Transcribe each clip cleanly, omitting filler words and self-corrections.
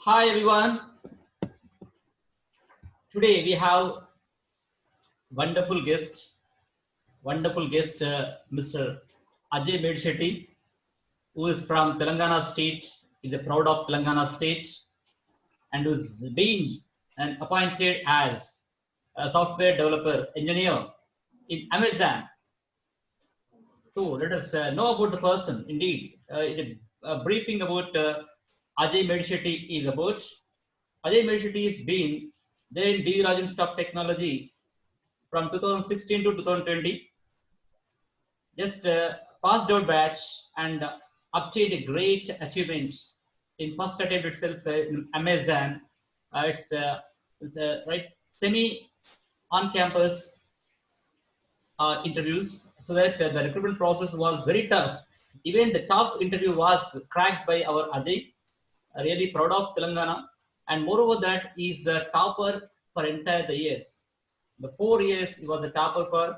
Hi everyone. Today we have wonderful guest, Mr. Ajay Medshetty, who is from Telangana State. Is a proud of Telangana State and who's been and appointed as a software developer engineer in Amazon. So let us know about the person. Indeed, a briefing about Ajay Medshetty is about. Ajay Medshetty has been there in DV Rajan Staff Technology from 2016 to 2020. Just passed out batch and obtained a great achievement in first attempt itself in Amazon. It's right semi on campus interviews, so that the recruitment process was very tough. Even the tough interview was cracked by our Ajay. Really proud of Telangana, and moreover that is a topper for entire the years. The 4 years he was the topper for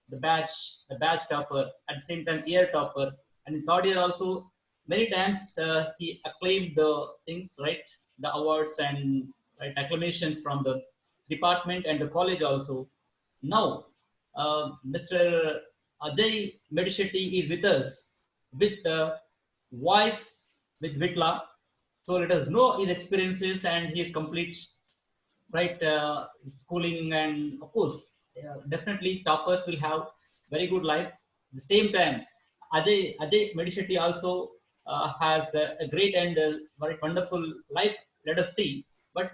the batch topper, at the same time year topper, and in third year also many times he acclaimed the things, right, the awards and right acclamations from the department and the college also. Now Mr. Ajay Medishetty is with us with voice with Vitla. So let us know his experiences and his complete right schooling, and of course definitely toppers will have very good life. At the same time, Ajay Medishetty also has a great and very wonderful life. Let us see, but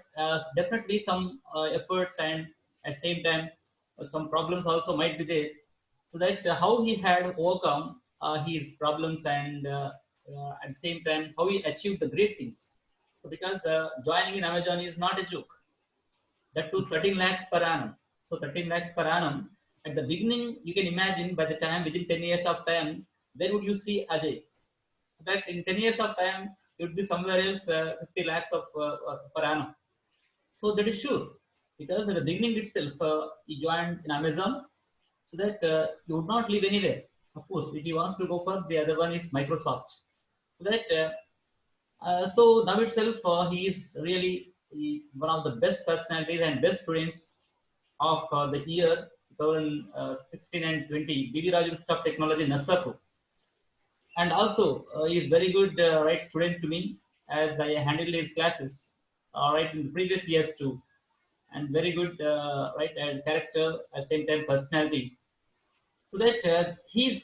definitely some efforts, and at the same time some problems also might be there, so that how he had overcome his problems, and at the same time how he achieved the great things. So because joining in Amazon is not a joke, that to 13 lakhs per annum. So 13 lakhs per annum. At the beginning, you can imagine by the time within 10 years of time, where would you see Ajay? That in 10 years of time, it would be somewhere else 50 lakhs of per annum. So that is sure. Because at the beginning itself, he joined in Amazon, so that he would not live anywhere. Of course, if he wants to go for the other one is Microsoft. So that so now itself, he is really one of the best personalities and best students of the year 2016 and 20, BB Raju Staff Technology Nassapur. And also, he is very good right student to me, as I handled his classes right in the previous years too, and very good right and character at the same time personality. So that his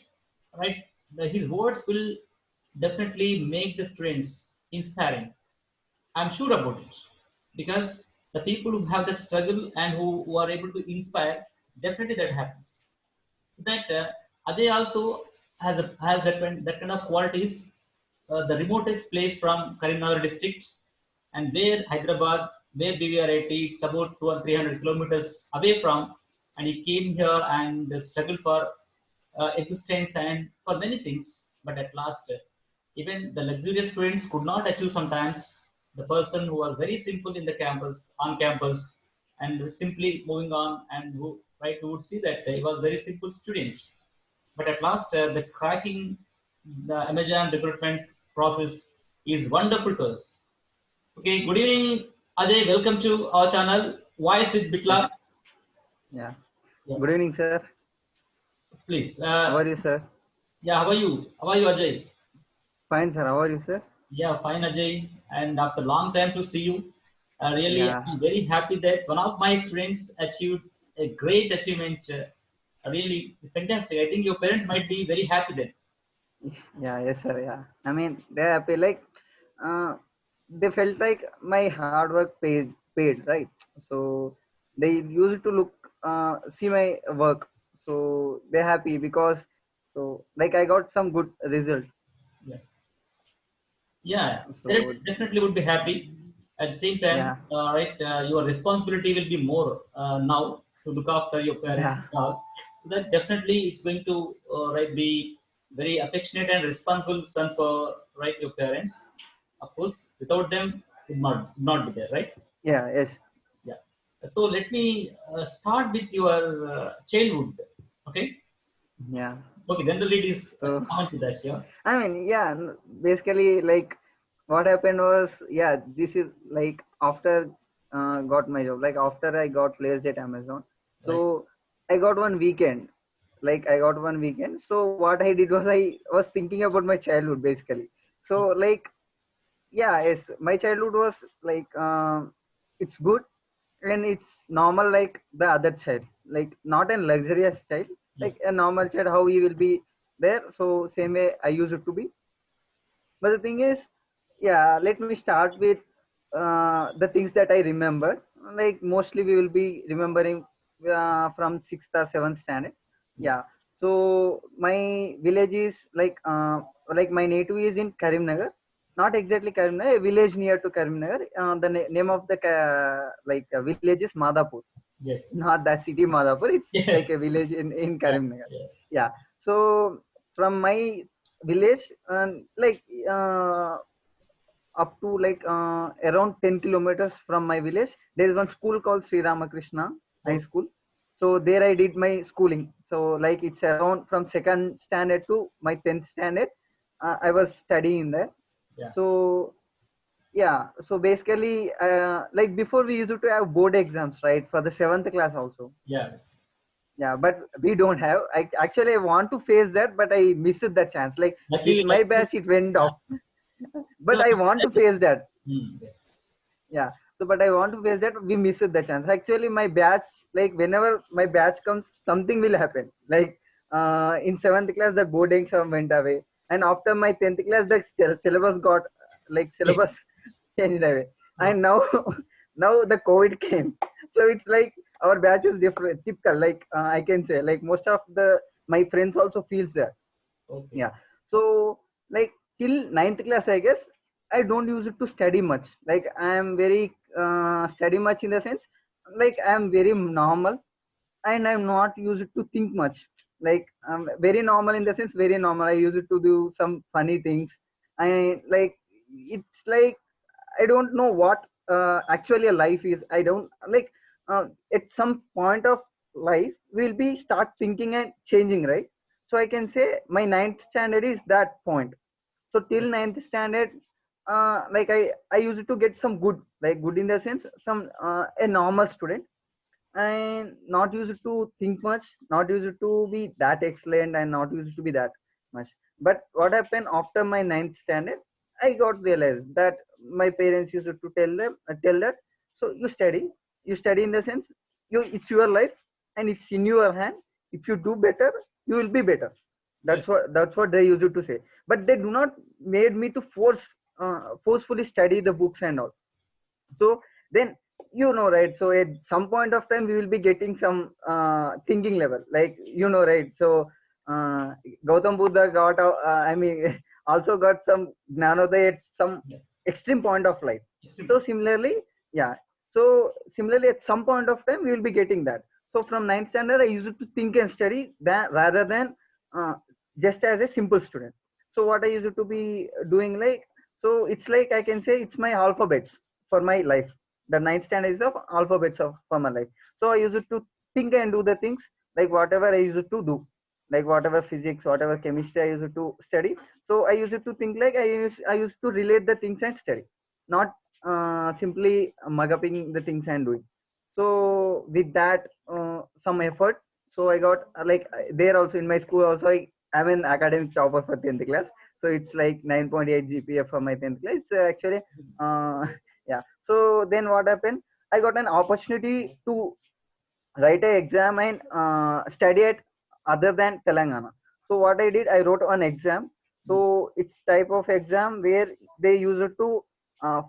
right his words will definitely make the students inspiring. I'm sure about it, because the people who have the struggle and who are able to inspire, definitely that happens. So that Ajay also has that kind of qualities. The remotest place from Karimnagar district, and where Hyderabad, where BVRIT, it's about 200 300 kilometers away from, and he came here and struggled for existence and for many things. But at last, even the luxurious students could not achieve sometimes. The person who was very simple in the campus, on campus, and simply moving on, and who right who would see that he was very simple student. But at last, the cracking the Amazon recruitment process is wonderful to us. Okay, good evening, Ajay. Welcome to our channel, Voice with Yeah, Bitla. yeah. Yeah, Good evening, sir. please. How are you, sir? Yeah, how are you? How are you, Ajay? Fine, sir. How are you, sir? Yeah, fine, Ajay. And after long time to see you, really, Yeah, I'm very happy that one of my students achieved a great achievement. Really fantastic. I think your parents might be very happy then. yeah, yes, sir. Yeah. I mean, they're happy. Like, uh, they felt like my hard work paid, right? So they used to see my work. So they're happy because, so like I got some good result. Yeah. Yeah, So parents definitely would be happy. At the same time, yeah, right, your responsibility will be more now to look after your parents yeah, and all. So that definitely it's going to right be very affectionate and responsible son for right your parents. Of course, without them, would not be there, right? yeah, yes, Yeah. So let me start with your childhood. Okay. yeah. Okay. Then the lead is So common to that. Yeah. I mean, yeah, basically like. what happened was, yeah, this is like after got my job, like after I got placed at Amazon. Right. So I got one weekend. Like I got one weekend. So what I did was I was thinking about my childhood basically. So like, yeah, yes, my childhood was like it's good and it's normal like the other child, like not a luxurious child, like Yes. a normal child how he will be there. So same way I used it to be. But the thing is, yeah, let me start with the things that I remember. Like mostly we will be remembering from sixth or seventh standard. Yes. Yeah. So my village is like my native is in Karimnagar. Not exactly Karimnagar, a village near to Karimnagar. The name of the village is Madhapur. Yes. Not that city Madhapur. It's Yes. like a village in Yeah. Karimnagar. Yeah. Yeah. So from my village, and uh, up to around 10 kilometers from my village, there is one school called Sri Ramakrishna High Okay. School. So there I did my schooling. So like it's around from second standard to my 10th standard. I was studying there. Yeah. So yeah, so basically, like before we used to have board exams, right, for the seventh class also. Yes. Yeah, but we don't have. I actually I want to face that, but I missed the chance. Like with my Luckily, batch, it went yeah. off. But So, I want to face that. yes. Yeah. So, but I want to face that. We missed the chance. Actually, my batch, like whenever my batch comes, something will happen. Like in seventh class, the board exam went away, and after my 10th class, the syllabus got syllabus changed away, Uh, and now now the COVID came. So it's like our batch is different, typical. Like I can say, like most of the my friends also feels that. okay. Yeah. So like till ninth class I guess I don't use it to study much. Like I am very study much in the sense like I am very normal and I'm not used to think much. Like I'm very normal in the sense very normal. I use it to do some funny things. I like it's like I don't know what actually a life is. I don't like at some point of life we'll be start thinking and changing, right? So I can say my ninth standard is that point. So till ninth standard, like I used to get some good, like good in the sense some a normal student and not used to think much, not used to be that excellent and not used to be that much. But what happened after my ninth standard, I got realized that my parents used to tell that, so you study in the sense you it's your life and it's in your hand. If you do better, you will be better. Yeah. That's what they used to say. But they do not made me to forcefully study the books and all. So then right, so at some point of time we will be getting some thinking level, like right. So uh, Gautam Buddha got I mean also got some gnanodaya at some Yeah. extreme point of life. Extreme So point. similarly, yeah, so similarly at some point of time we will be getting that. So from ninth standard I used to think and study that rather than uh, just as a simple student. So what I used to be doing, like, so it's like I can say it's my alphabets for my life. The ninth standard is of alphabets of for my life. So I used to think and do the things, like whatever I used to do, like whatever physics, whatever chemistry I used to study. So I used to think like I used to relate the things and study, not simply mug upping the things and doing. So with that some effort, so I got there also in my school also I'm an academic topper for 10th class. So it's like 9.8 GPA for my 10th class. It's actually uh, yeah. So then what happened? I got an opportunity to write a exam and study it other than Telangana. So what I did, I wrote an exam. So it's type of exam where they use it to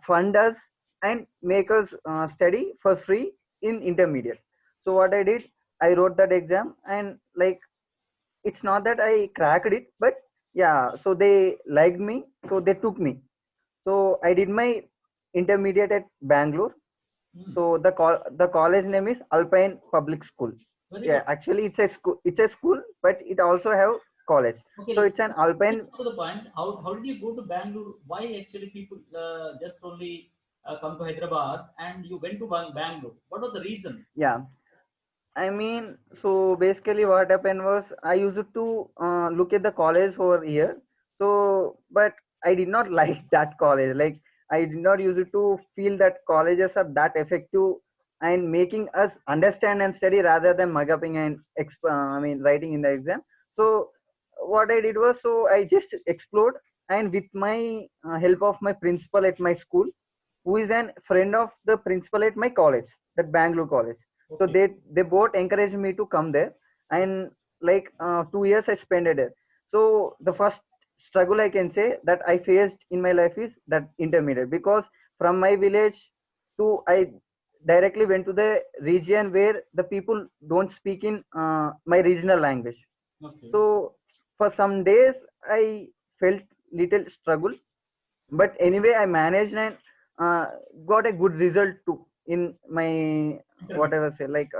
fund us and make us study for free in intermediate. So what I did, I wrote that exam and like it's not that I cracked it, but yeah. So they liked me, so they took me. So I did my intermediate at Bangalore. Hmm. So the college name is Alpine Public School. Very Yeah, good. actually it's a school. It's a school, but it also have college. Okay, So it's an let's Alpine. go to the point. How did you go to Bangalore? Why actually people just only come to Hyderabad and you went to Bangalore? What was the reason? Yeah, I mean, so basically what happened was I used to look at the college over here. So, but I did not like that college. Like I did not use it to feel that colleges are that effective and making us understand and study rather than mug upping and writing in the exam. So what I did was, so I just explored, and with my help of my principal at my school, who is a friend of the principal at my college, that Bangalore college. So Okay. they both encouraged me to come there, and like 2 years I spent it. So the first struggle I can say that I faced in my life is that intermediate, because from my village to I directly went to the region where the people don't speak in my regional language. Okay. So for some days I felt little struggle, but anyway I managed and uh, got a good result too in my Intermediate. whatever say like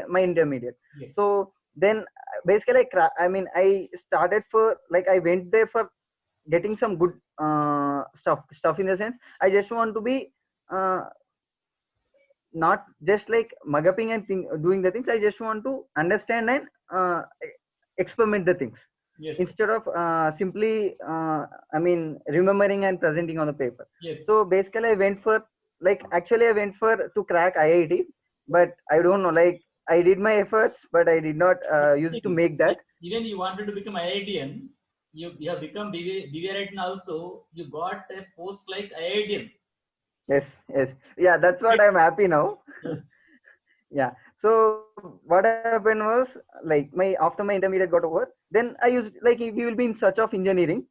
my intermediate. Yes. So then basically I started for like I went there for getting some good stuff in the sense I just want to be uh, not just like mugging and doing the things. I just want to understand and experiment the things Yes. instead of simply remembering and presenting on the paper. Yes. So basically I went for like actually I went for to crack IIT, but I don't know, like I did my efforts but I did not use to make that. Even you wanted to become IITian, you have become BVRITN also. You got a post like IITian. Yes, yes, yeah, that's what I'm happy now. Yes. Yeah, so what happened was, like my after my intermediate got over, then I used, like if you will be in search of engineering,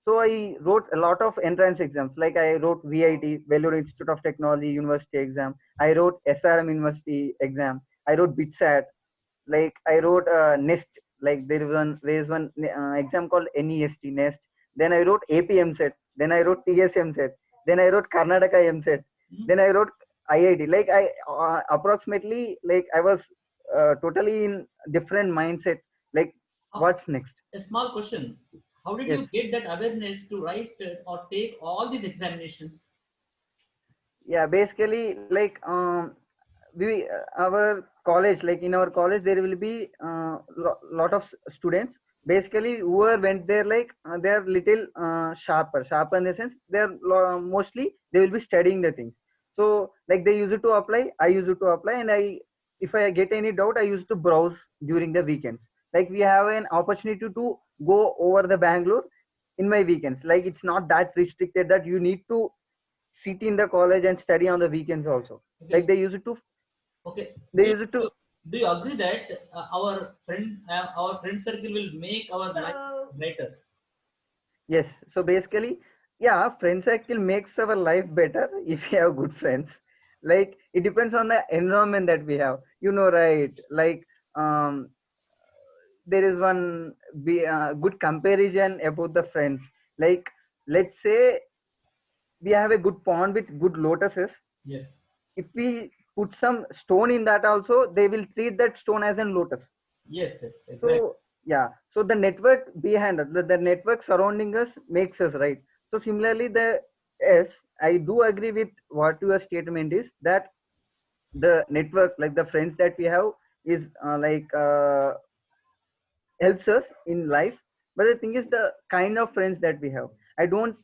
so I wrote a lot of entrance exams, like I wrote VIT, Vellore Institute of Technology University exam, I wrote SRM University exam, I wrote BITSAT, like I wrote nest, like there is one exam called nest. Then I wrote APM set, then I wrote TSM set, then I wrote Karnataka MSET, Hmm? then I wrote IIT. Like I approximately, like I was totally in different mindset, like How- what's next. a small question. How did Yes, you get that awareness to write or take all these examinations? yeah, basically like we our college, like in our college there will be lot of students, basically whoever went there, like they're little sharper in the sense they're mostly they will be studying the things. So like they used to apply, I used to apply, and I, if I get any doubt, I used to browse during the weekends. Like we have an opportunity to go over the Bangalore in my weekends, like it's not that restricted that you need to sit in the college and study on the weekends also. Like Okay. they used to Okay. they Do you, used do to do you agree that our friend circle will make our life brighter? Yes, so basically, yeah, friend circle makes our life better if we have good friends. Like it depends on the environment that we have, right? Like um there is one good comparison about the friends. Like let's say we have a good pond with good lotuses. Yes. If we put some stone in that also, they will treat that stone as a lotus. Yes. Yes. Exactly. So yeah, so the network behind us, the network surrounding us makes us, right. So similarly, the yes, I do agree with what your statement is, that the network, like the friends that we have, is helps us in life. But the thing is the kind of friends that we have. I don't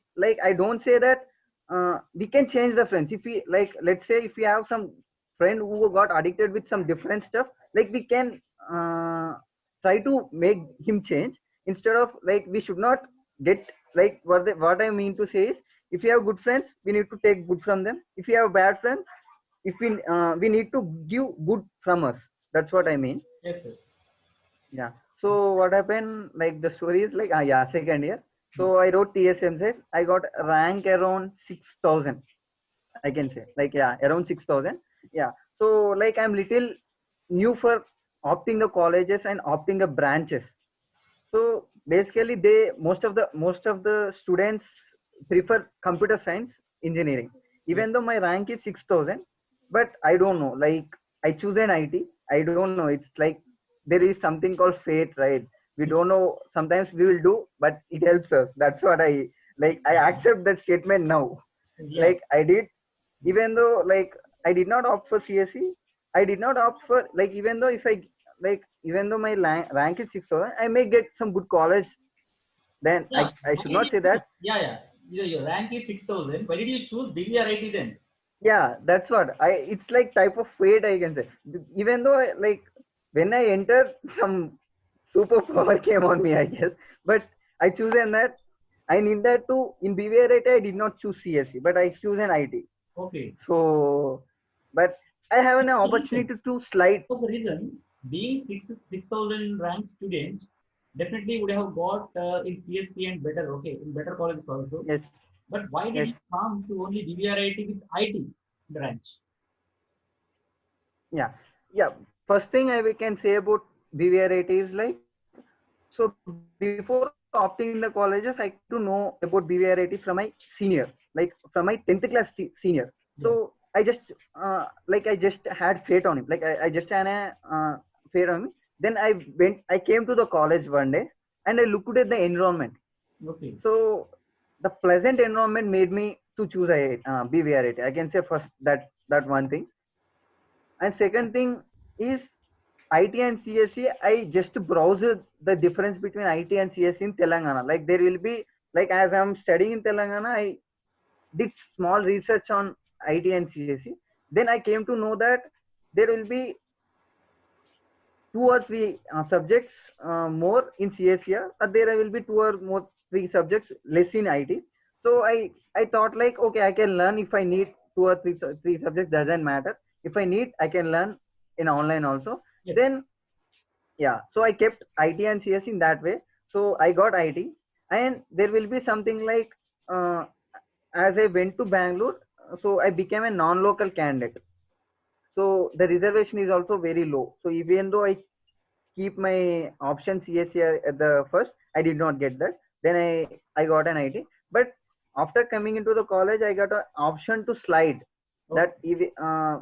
say that we can change the friends. If we, like, let's say if we have some friend who got addicted with some different stuff, like we can try to make him change. Instead of, like, we should not get, like, what I mean to say is, if you have good friends, we need to take good from them. If you have bad friends, if we need to give good from us. That's what I mean. Yes. Yes. Yeah. So what happened? Like the story is like, yeah, second year. So I wrote TSMZ. I got rank around 6,000. I can say, like, yeah, around 6,000. Yeah. So like I'm little new for opting the colleges and opting the branches. So basically, most of the students prefer computer science engineering. Yes. Even though my rank is 6,000, but I don't know. Like I choose an IT. I don't know. It's like there is something called fate, right? We don't know. Sometimes we will do, but it helps us. That's what I like. I accept that statement now. Yeah. Like I did, even though like I did not opt for CSE. I did not opt for, like, even though if I, like, even though my rank is 6,000, I may get some good college. Then Yeah. I should Mine not is say too. that. Yeah. Yeah. your rank is 6,000. Why did you choose BVRIT then? Yeah, that's what I. It's like type of fate, I can say. Even though like when I entered, some superpower came on me, I guess. But I choose an that I need that to in BVRIT. I did not choose CSE, but I choose an IT. Okay. So, but I have an opportunity to slide. For the reason, being 6,000 ranked students definitely would have got in CSC and better, okay, in better colleges also. Yes, But why did yes, it come to only BVRIT with IT branch? yeah, yeah. First thing we can say about BVRIT is like, so before opting the colleges, I came to know about BVRIT from my senior, like from my 10th class senior. Yeah. So I just like I just had fate on him. Like I just had a fate on me. Then I came to the college one day and I looked at the environment. Okay. So the pleasant environment made me to choose a BVRIT. I can say first that one thing. And second thing is IT and CSE. I just browsed the difference between IT and CSE in Telangana. Like there will be like as I'm studying in Telangana, I did small research on IT and CSE. Then I came to know that there will be two or three subjects more in CSE, there will be two or more three subjects less in IT. So I thought like okay, I can learn if I need two or three subjects, doesn't matter. If I need, I can learn in online also. Yes. Then yeah, so I kept IT and CS in that way. So I got IT, and there will be something like uh, as I went to Bangalore, so I became a non-local candidate. So the reservation is also very low. So even though I keep my option CSE at the first, I did not get that. Then I got an IT, but after coming into the college, I got an option to slide. Okay. That if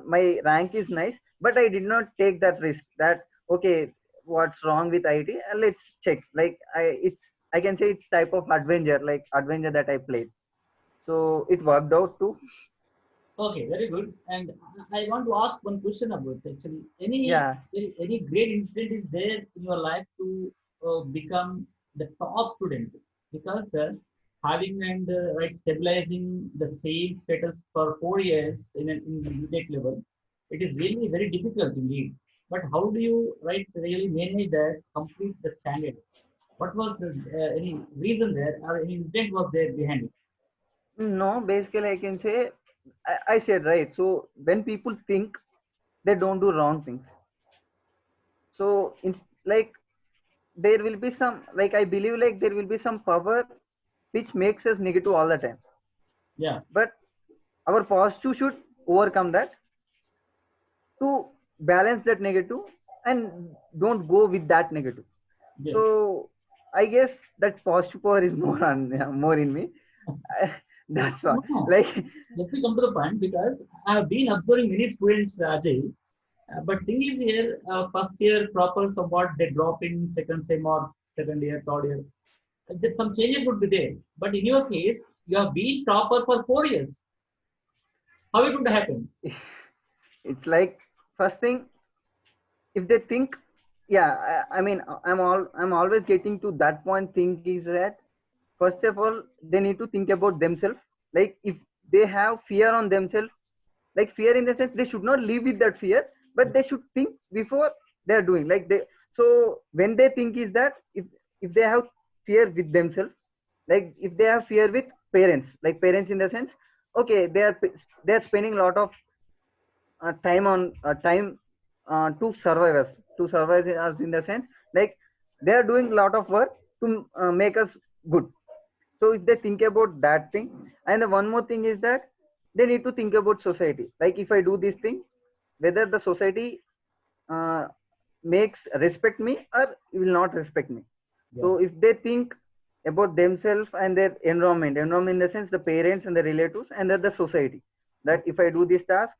my rank is nice, but I did not take that risk. That okay, what's wrong with IT? Let's check. Like I can say it's type of adventure, like adventure that I played. So it worked out too. Okay, very good. And I want to ask one question about actually Yeah. any great incident is there in your life to become the top student? Because having and right stabilizing the same status for 4 years in BTech level, it is really very difficult indeed. But how do you right really manage that, complete the standard? What was any reason there or any incident was there behind it? No, basically I can say I said right. So when people think, they don't do wrong things. So in like there will be some like I believe like there will be some power which makes us negative all the time. Yeah, But our positive should overcome that to balance that negative and don't go with that negative. yes. So I guess that positive power is more on more in me. That's why. No, no. Like Let me come to the point because I have been observing many students, Ajay. But thing is here, first year proper somewhat they drop in second sem or second year, third year. Some changes would be there. But in your case, you have been proper for 4 years. How it would happen? it's like first thing if they think yeah I mean I'm always getting to that point think is that first of all they need to think about themselves like if they have fear on themselves like fear in the sense they should not live with that fear but they should think before they are doing like they so when they think is that if they have fear with themselves like if they have fear with parents like parents in the sense okay they are spending a lot of time to survive us in the sense like they are doing a lot of work to make us good. So if they think about that thing and the one more thing is that they need to think about society like if I do this thing whether the society uh, makes respect me or will not respect me. Yeah. So if they think about themselves and their environment in the sense the parents and the relatives and then the society that if I do this task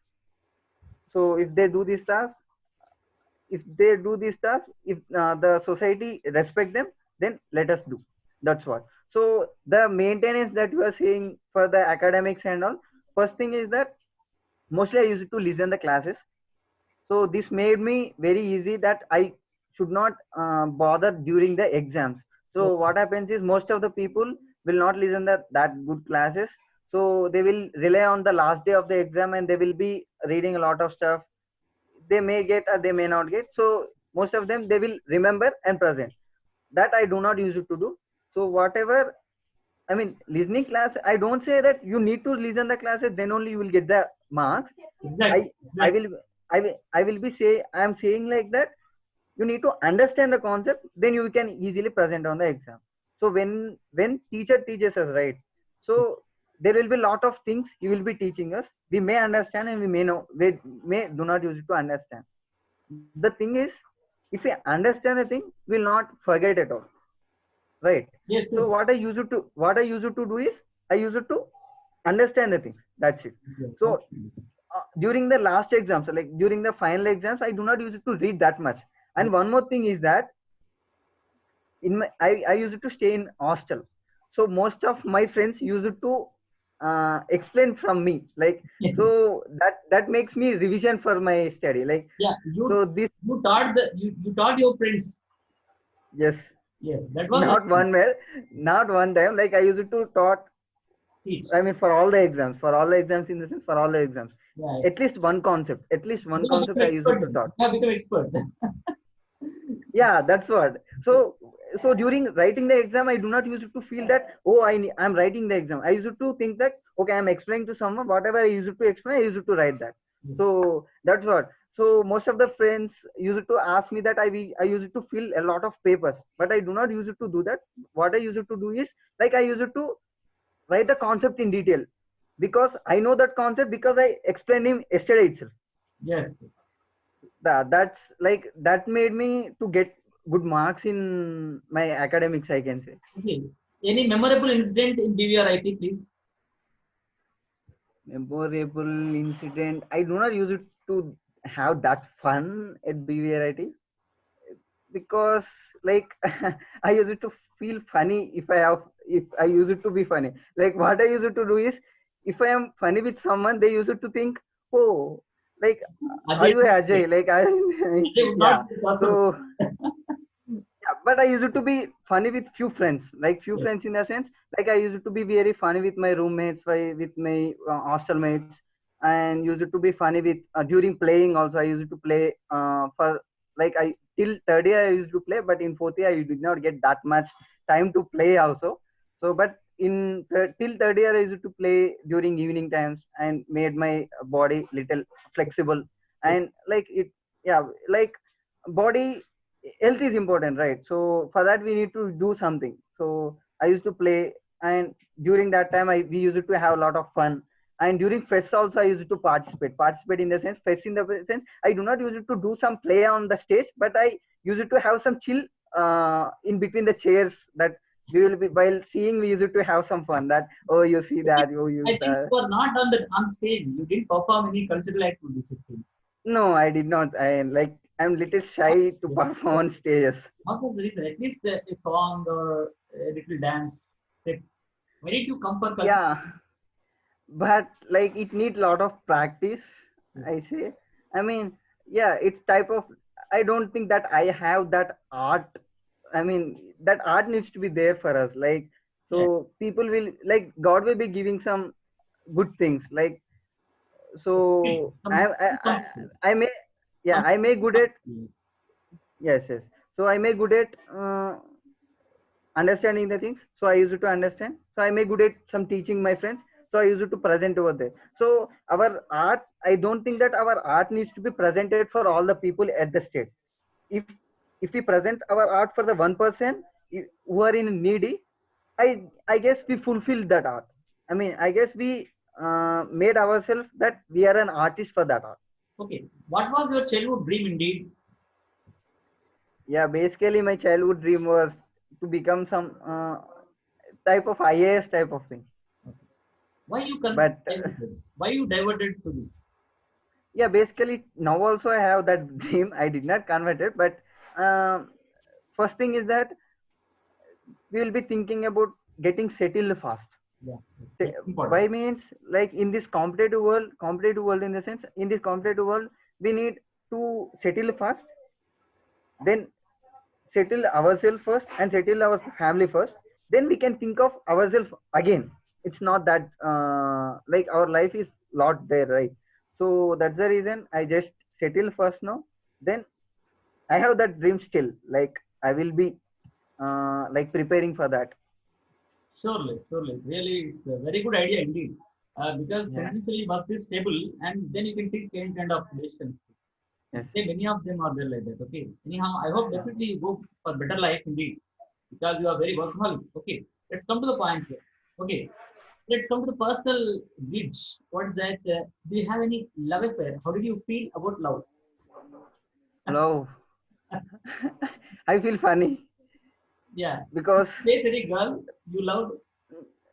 so if they do this task if the society respect them then let us do that's what. So the maintenance that you are saying for the academics and all first thing is that mostly I used to listen the classes so this made me very easy that I should not bother during the exams. So Okay. what happens is most of the people will not listen that good classes. So they will rely on the last day of the exam and they will be reading a lot of stuff. They may get or they may not get. So most of them they will remember and present. That I do not use it to do. So whatever, I mean, listening class, I don't say that you need to listen the classes, then only you will get the marks. Exactly. I I will I will be say I am saying like that you need to understand the concept, then you can easily present on the exam. So when teacher teaches us, right? So there will be a lot of things he will be teaching us. We may understand and we may know we may do not use it to understand. The thing is, if we understand the thing, we'll not forget at all, right? Yes, So sir. what I use it to do is I use it to understand the things. That's it. Yes, So okay. during the last exams, like during the final exams, I do not use it to read that much. Yes. And one more thing is that in my I used to stay in hostel, so most of my friends used to explain from me, like, so that makes me revision for my study, like, Yeah, so this. you taught your friends. Yes. Yes, that was Not excellent. one well, not one time, like I used to taught, Teach. I mean, for all the exams, in the sense, for all the exams, Yeah, at least one you have concept become I used expert. to taught. You have become expert. Yeah, that's what. So during writing the exam, I do not use it to feel that, oh, I'm writing the exam. I used to think that, okay, I'm explaining to someone whatever I used to explain, I used to write that. Yes. So that's what. So most of the friends used to ask me that I used to fill a lot of papers, but I do not use it to do that. What I used to do is, like, I used to write the concept in detail, because I know that concept because I explained him yesterday itself. Yes. That's like that made me to get good marks in my academics, I can say. Okay. Any memorable incident in BVRIT, please? Memorable incident, I do not use it to have that fun at BVRIT, because, like, I use it to feel funny. If I use it to be funny, like what I use it to do is, if I am funny with someone, they use it to think, oh, like, are Ajay, you Ajay, like I Ajay would not yeah. be possible. So yeah, but I used to be funny with few friends, like few Yes. friends in the sense, like I used to be very funny with my roommates, with my hostel mates, and used to be funny with during playing also. I used to play for, like, I till third year I used to play, but in fourth year I did not get that much time to play also. So, but till third year I used to play during evening times and made my body little flexible, and like it, yeah, like body health is important, right? So for that we need to do something. So I used to play, and during that time we used to have a lot of fun. And during fest also I used to participate in the sense, fest in the sense, I do not use it to do some play on the stage, but I use it to have some chill in between the chairs, that we will be, while seeing, we use it to have some fun, that, oh, you see Okay. that, oh, you I think you are not on stage. You didn't perform any cultural activities, it seems. no, I did not. I'm little shy to perform on stages. What was the reason? At least a song or a little dance step. Why did you come for culture? Yeah, but like it needs a lot of practice, Yes. I say. I mean, yeah, it's type of, I don't think that I have that art. I mean, that art needs to be there for us, like, Yeah. so people will, like, God will be giving some good things, like, so Some, I may, yeah, some, I may good at, yes, yes, so I may good at understanding the things, so I use it to understand. So I may good at some teaching my friends, so I use it to present over there. So our art, I don't think that our art needs to be presented for all the people at the stage. If if we present our art for the 1% who are in needy, I guess we fulfill that art. I mean, I guess we made ourselves that we are an artist for that art. okay. What was your childhood dream indeed? Yeah, basically my childhood dream was to become some type of IAS type of thing. Okay. Why you But diverted? Why you diverted to this? yeah, basically now also I have that dream. I did not convert it, but um, first thing is that we will be thinking about getting settled fast. Yeah, Say, that's important. why means, like, in this competitive world, in the sense, in this competitive world, we need to settle fast, then settle ourselves first and settle our family first. then we can think of ourselves again. It's not that like our life is lot there, right? So that's the reason I just settle first now. Then I have that dream still, like I will be like preparing for that. Surely, surely. Really, it's a very good idea indeed. Because Yeah. financially must be stable, and then you can take any kind of decisions. Yes. Okay, many of them are there like that. Okay. Anyhow, I hope definitely you go for better life indeed, because you are very workaholic. Okay. Let's come to the point here. Okay. Let's come to the personal needs. What's that? Do you have any love affair? How did you feel about love? Love. I feel funny Yeah. because Face any girl you love.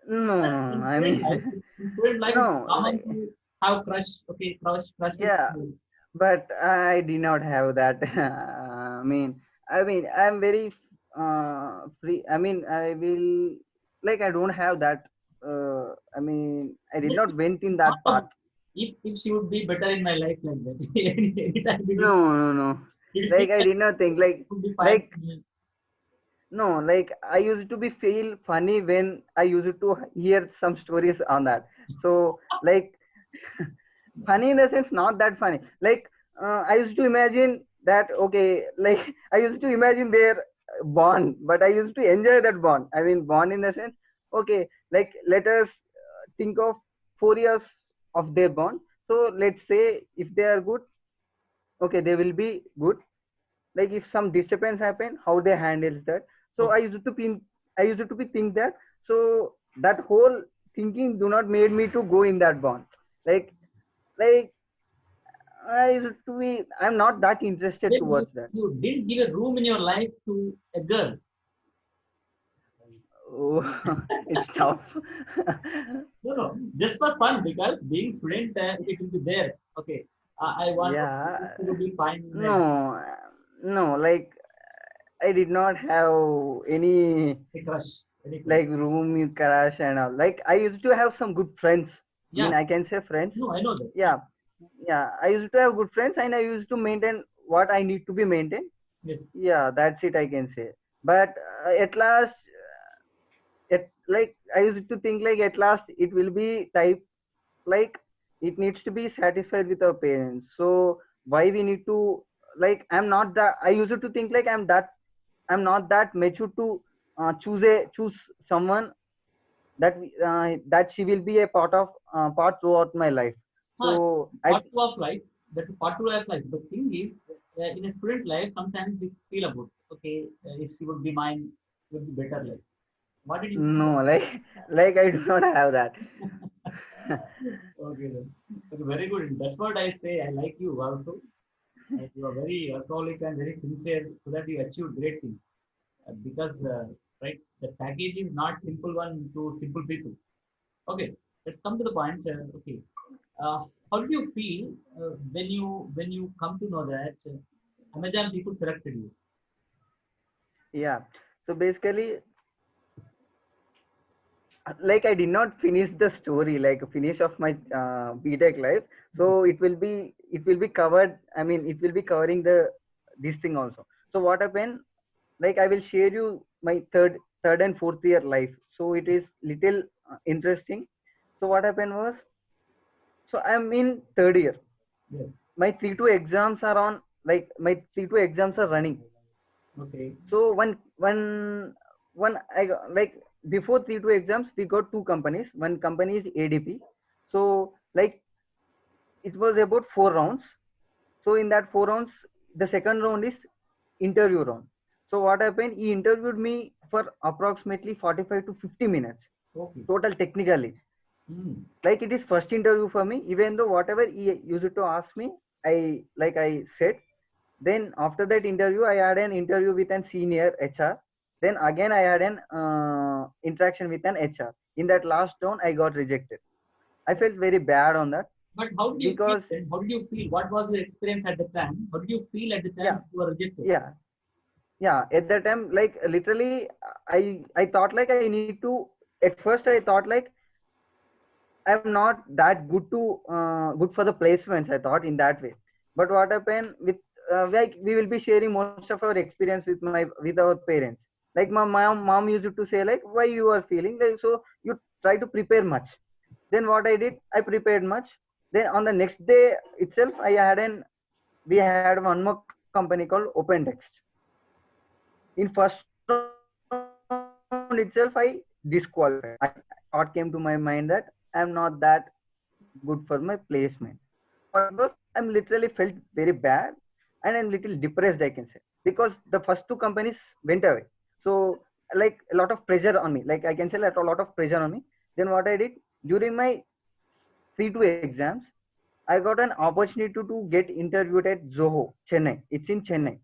no, That's no, in I student mean, life. In student life, it's no, common like, to have crush. Okay, crush with yeah, school. but I did not have that. I mean, I'm very free. I mean, I will like I don't have that. I mean, I did But not if went in you that thought path. of if she would be better in my life like that, anytime No, no, no. did you think Like I that did not think it would be fine like for me? no, like I used to be feel funny when I used to hear some stories on that. So like funny in the sense not that funny. Like I used to imagine that okay, like I used to imagine their bond, but I used to enjoy that bond. I mean bond in the sense okay, like let us think of 4 years of their bond. So let's say if they are good, okay, they will be good. Like if some disturbance happen, how they handles that. So Okay. I used to be think that. So that whole thinking do not made me to go in that bond. like like I used to be, I'm not that interested Then towards that. you didn't give a room in your life to a girl. Oh, it's tough. No, no, just for fun because being student, it will be there. Okay, I want Yeah, it will be fine. no, no, like I did not have any A crush, any crush. like room in crash and all. Like I used to have some good friends. I Yeah, mean, I can say friends. no, I know that. Yeah, yeah. I used to have good friends, and I used to maintain what I need to be maintained. Yes. Yeah, that's it. I can say. But at last, at like I used to think like at last it will be type like it needs to be satisfied with our parents. So why we need to like I'm not that. I used to think like I'm not that mature to choose someone that she will be a part throughout my life. Huh, So I part two of life. That's a part two of life. The thing is, in a student life, sometimes we feel about, okay, if she would be mine, it would be better life. What did you feel? no like I do not have that. Okay, then. Okay, very good. That's what I say. I like you also. You are very alcoholic and very sincere so that you achieve great things. Because, right, the package is not simple one to simple people. Okay, let's come to the point. Okay, how did you feel when you come to know that Amazon people selected you? Yeah, so basically like I did not finish the story, like finish of my BTech life. Okay. So it will be covered. I mean, it will be covering the this thing also. So what happened? Like I will share you my third and fourth year life. So it is little interesting. So what happened was, so I'm in third year. Yes. My 3-2 exams are on. Like my 3-2 exams are running. Okay. So one I got, like before 3-2 exams we got two companies. One company is ADP. So like it was about 4 rounds. So in that 4 rounds, the second round is interview round. So what happened? He interviewed me for approximately 45 to 50 minutes Okay. total technically. Hmm. Like it is first interview for me. Even though whatever he used to ask me, I said. Then after that interview, I had an interview with an senior HR. Then again, I had an interaction with an HR. In that last round, I got rejected. I felt very bad on that But how did you feel because then? How did you feel? What was your experience at the time? How did you feel at the yeah, time you were rejected? yeah, yeah. At that time, like literally, I thought like I need to. At first, I thought like I'm not that good for the placements. I thought in that way. But what happened with like we will be sharing most of our experience with our parents. Like my mom used to say like, why you are feeling like, so you try to prepare much. Then what I did, I prepared much. Then on the next day itself, we had one more company called OpenText. In first round itself, I disqualified. I thought came to my mind that I'm not that good for my placement. So what I did was, I'm literally felt very bad and I'm little depressed, I can say, because the first two companies went away. So like a lot of pressure on me, like I can say like a lot of pressure on me. Then what I did, during my 3 2 exams, I got an opportunity to get interviewed at Zoho, Chennai. It's in Chennai.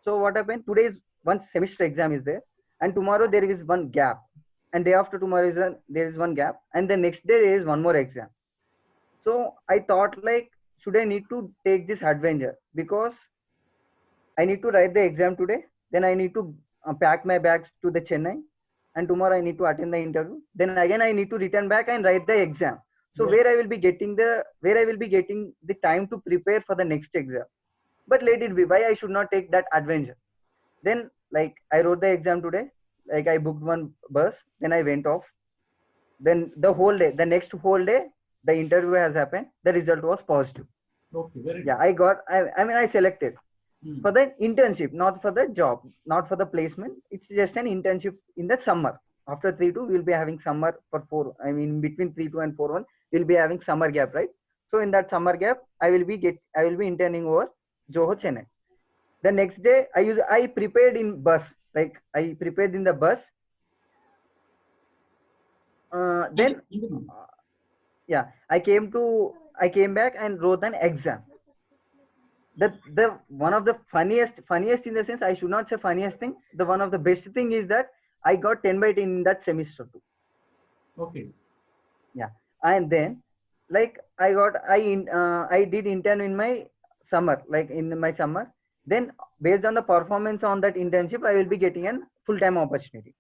So what happened? Today is one semester exam is there, and tomorrow there is one gap, and day after tomorrow there is one gap, and the next day there is one more exam. So I thought like, should I need to take this adventure, because I need to write the exam today, then I need to pack my bags to the Chennai, and tomorrow I need to attend the interview. Then again I need to return back and write the exam. So Yes. where I will be getting the time to prepare for the next exam. But let it be. Why I should not take that adventure? Then like I wrote the exam today. Like I booked one bus. Then I went off. Then the next whole day, the interview has happened. The result was positive. Okay, very Yeah, good. I selected Hmm. for the internship, not for the job, not for the placement. It's just an internship in the summer. After 3 2, we'll be having summer for 4. I mean, between 3 2 and 4 1, we'll be having summer gap, right? So in that summer gap, I will be interning over Joho Chennai. The next day, I prepared in bus. Like I prepared in the bus. Then Continue. yeah, I came back and wrote an exam. The one of the funniest in the sense, I should not say funniest thing, the one of the best thing is that I got 10 by 10 in that semester too. Okay. Yeah. And then like I did intern in my summer, like in my summer. Then based on the performance on that internship, I will be getting an full-time opportunity.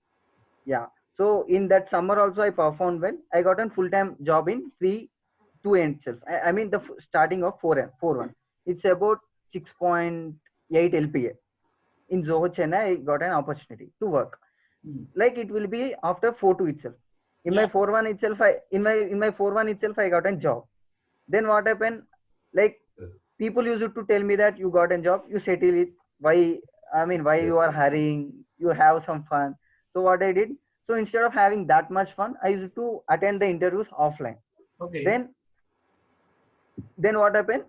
Yeah. So in that summer also I performed well. I got a full-time job in 3 2 itself. I mean the starting of 4 1. It's about 6.8 LPA. In Zoho Chennai, I got an opportunity to work. Hmm. Like it will be after 4 2 itself. In Yeah. my 4 1 itself, in my 4 1 itself, I got a job. Then what happened? Like people used to tell me that you got a job, you settle it. Why? I mean, why you are hurrying? You have some fun. So what I did? So instead of having that much fun, I used to attend the interviews offline. Okay. Then what happened?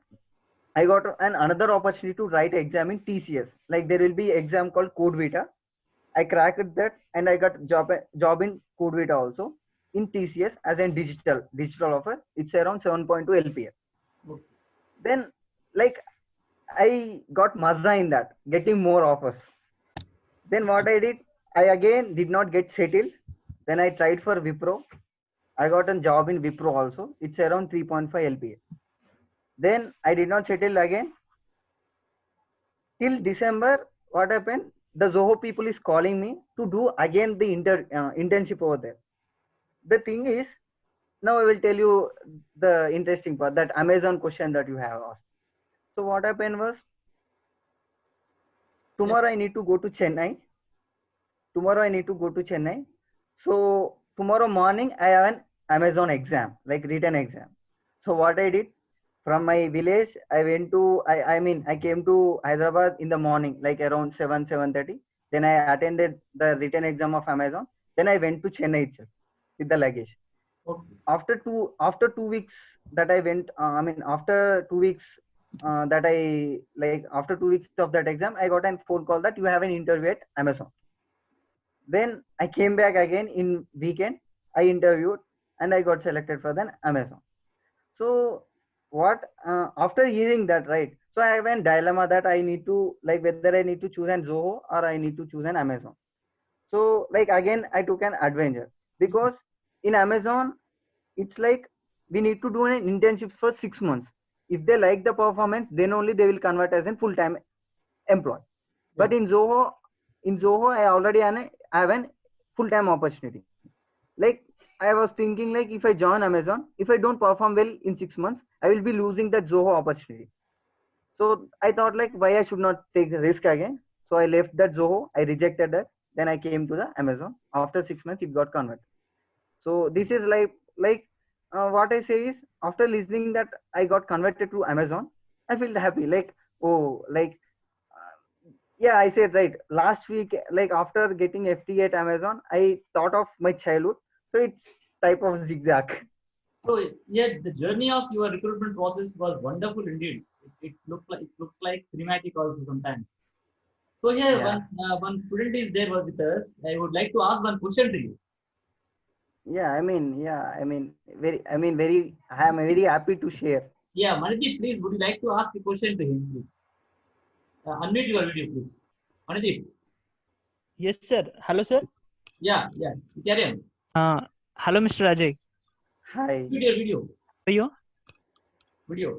I got an another opportunity to write exam in TCS. Like there will be exam called Code Vita. I cracked that and I got job in Code Vita also in TCS as a digital offer. It's around 7.2 LPA. Okay. Then like I got Mazda in that, getting more offers. Then what I did, I again did not get settled. Then I tried for Wipro. I got a job in Wipro also. It's around 3.5 LPA. Then I did not settle again. Till December, what happened? The Zoho people is calling me to do again the internship over there. The thing is, now I will tell you the interesting part, that Amazon question that you have asked. So what happened was, Yes. tomorrow I need to go to Chennai. Tomorrow I need to go to Chennai. So tomorrow morning I have an Amazon exam, like written exam. So what I did, from my village, I went to, I came to Hyderabad in the morning, like around 7:30. Then I attended the written exam of Amazon. Then I went to Chennai itself with the luggage. Okay. After 2 weeks that I went, after 2 weeks after 2 weeks of that exam, I got a phone call that you have an interview at Amazon. Then I came back again in weekend. I interviewed and I got selected for the Amazon. So what after hearing that, right? So I have a dilemma that I need to, like, whether I need to choose an Zoho or I need to choose an Amazon. So like again I took an adventure, because in Amazon it's like we need to do an internship for 6 months. If they like the performance, then only they will convert as a full-time employee. Yes. But in Zoho, I already have an full-time opportunity. Like I was thinking, like if I join Amazon, if I don't perform well in 6 months, I will be losing that Zoho opportunity. So I thought like, why I should not take the risk again. So I left that Zoho. I rejected that. then I came to the Amazon. After 6 months it got converted. So this is what I say is, after listening that I got converted to Amazon, I feel happy. Like, oh, like, yeah, I said right. Last week, like after getting FT at Amazon, I thought of my childhood. So it's type of zigzag. So yeah, the journey of your recruitment process was wonderful indeed. It looks like cinematic also sometimes. So yeah, Yeah, one student is there with us. I would like to ask one question to you. yeah, I am very happy to share. Yeah, Manadip, please, would you like to ask a question to him, please? Unmute your video, please. Manadip. Yes, sir. Hello, sir. Yeah. Carry on. Hello, Mr. Ajay. Hi. Video. How are you? Video.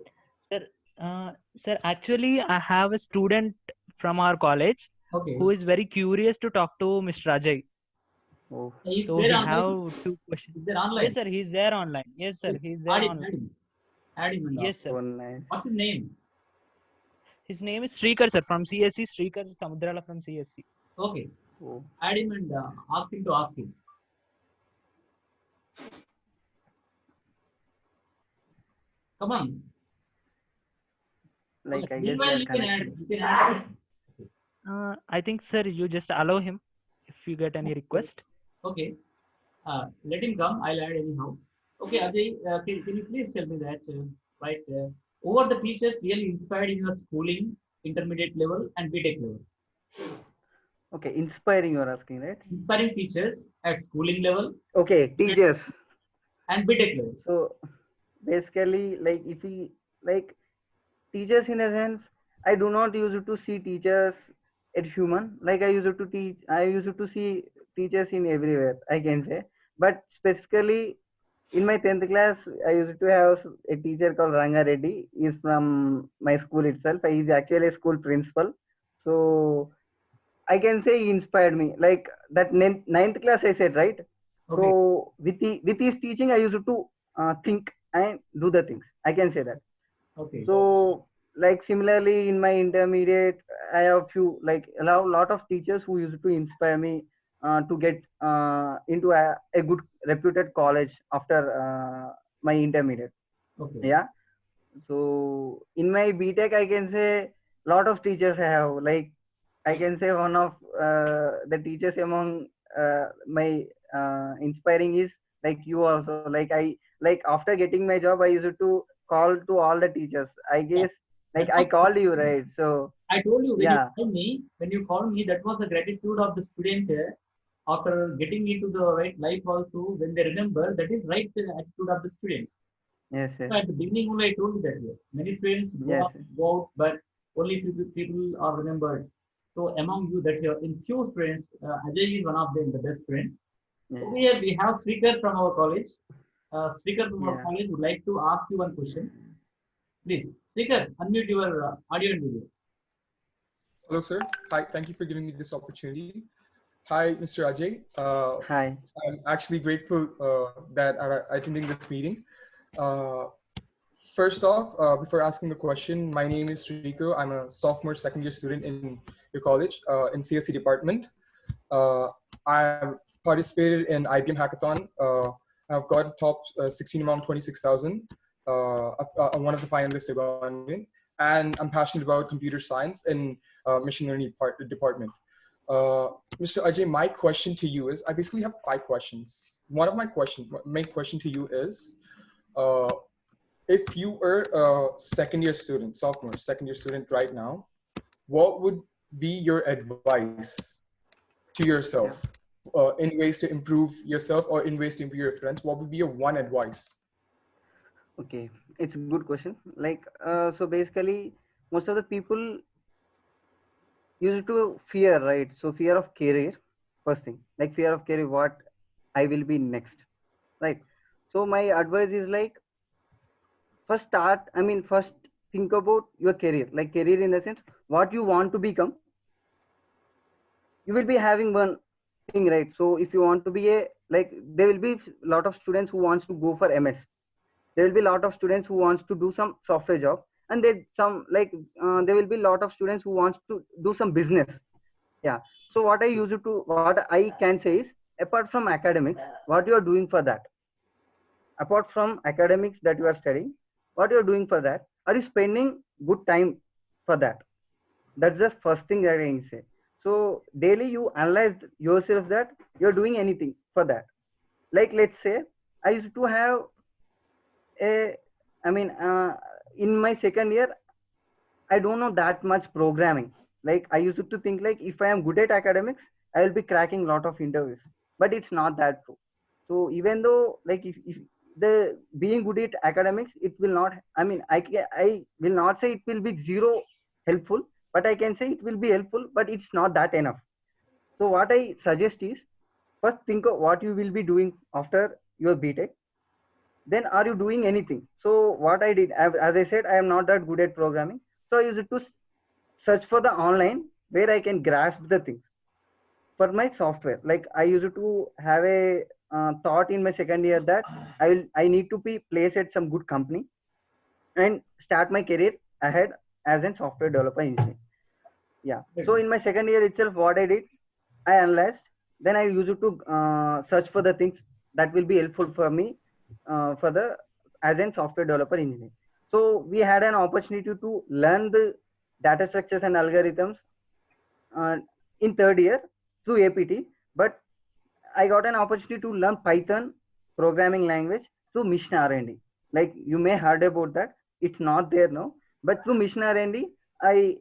Sir, actually, I have a student from our college Okay. who is very curious to talk to Mr. Ajay. Oh, Is So there he online? have 2 questions. Is there online? Yes, sir. He's there online. Yes, sir. He's there Add him. online. Add him. And Yes, sir. so nice. what's his name? His name is Srikar, sir, from CSC. Srikar Samudrala from CSC. Okay. Oh, Add him and ask him to ask him. Come on. like I guess Meanwhile, they're you can add. connected. You can add. I think, sir, you just allow him if you get any request. Okay. Let him come. I'll add anyhow. Okay, Ajay, can you please tell me that, over the teachers really inspired in your schooling, intermediate level and BTech level? Okay, inspiring you're asking, right? Inspiring teachers at schooling level Okay, teachers. and BTech level. So basically, like if we like teachers in a sense, I do not use to see teachers at human. Like I used to see teachers in everywhere, I can say. But specifically in my 10th class, I used to have a teacher called Ranga Reddy. He's from my school itself. He's actually a school principal. So I can say he inspired me. Like that ninth class I said, right? Okay. So with his teaching, I used to think and do the things. I can say that. Okay. So like similarly in my intermediate, I have few like a lot of teachers who used to inspire me to get into a good reputed college after my intermediate. Okay. Yeah. So in my BTech, I can say lot of teachers I have. Like I can say one of the teachers among my inspiring is like you also. Like like after getting my job, I used to call to all the teachers. I Yeah. guess like That I was, called you, right? So I told you yeah, when you called me, that was the gratitude of the student after getting into the right life also. When they remember, that is right attitude of the students. yes, So at the beginning only I told you that many students yes, go out, but only few people are remembered. So among you, that in few students, Ajay is one of them, the best friend. yes, Over here we have speaker from our college. Speaker from our yeah. college would like to ask you one question. Please, speaker, unmute your audio and video. Hello, sir. Hi, thank you for giving me this opportunity. Hi, Mr. Ajay. Hi. I'm actually grateful that I'm attending this meeting. First off, before asking the question, my name is Rico. I'm a sophomore second year student in your college in CSC department. I've participated in IBM Hackathon. I've got top 16 among 26,000. I'm one of the finalists I got in, and I'm passionate about computer science and machine learning department. Mr. Ajay, my question to you is, I basically have 5 questions. One of my main question to you is, if you were a sophomore second year student right now, what would be your advice to yourself in ways to improve yourself or in ways to improve your friends? What would be your one advice? Okay, it's a good question. Like so basically most of the people used to fear, right? So fear of career, first thing, like fear of career, what I will be next, right? So my advice is like first think about your career, like career in the sense what you want to become. You will be having one thing, right? So if you want to be a, like there will be a lot of students who wants to go for MS. There will be a lot of students who wants to do some software job, and there will be a lot of students who wants to do some business. Yeah. So what I can say is, apart from academics, what you are doing for that? Apart from academics that you are studying, what you are doing for that? Are you spending good time for that? That's the first thing that I can say. So daily you analyze yourself that you're doing anything for that. Like let's say I used to have a, I mean, in my second year, I don't know that much programming. Like I used to think like if I am good at academics, I will be cracking a lot of interviews. But it's not that true. So even though like if the being good at academics, it will not. I mean, I will not say it will be zero helpful, but I can say it will be helpful. But it's not that enough. So what I suggest is, first think of what you will be doing after your BTech. Then are you doing anything? So what I did, as I said, I am not that good at programming, so I used to search for the online where I can grasp the things for my software. Like I used to have a thought in my second year that I need to be placed at some good company and start my career ahead as a software developer engineer. Yeah. So in my second year itself, what I did, I analyzed. Then I used to search for the things that will be helpful for me for the as a software developer engineer. So we had an opportunity to learn the data structures and algorithms uh, in third year through APT. But I got an opportunity to learn Python programming language through Mission R&D. Like you may heard about that. It's not there now, but through Mission R&D, I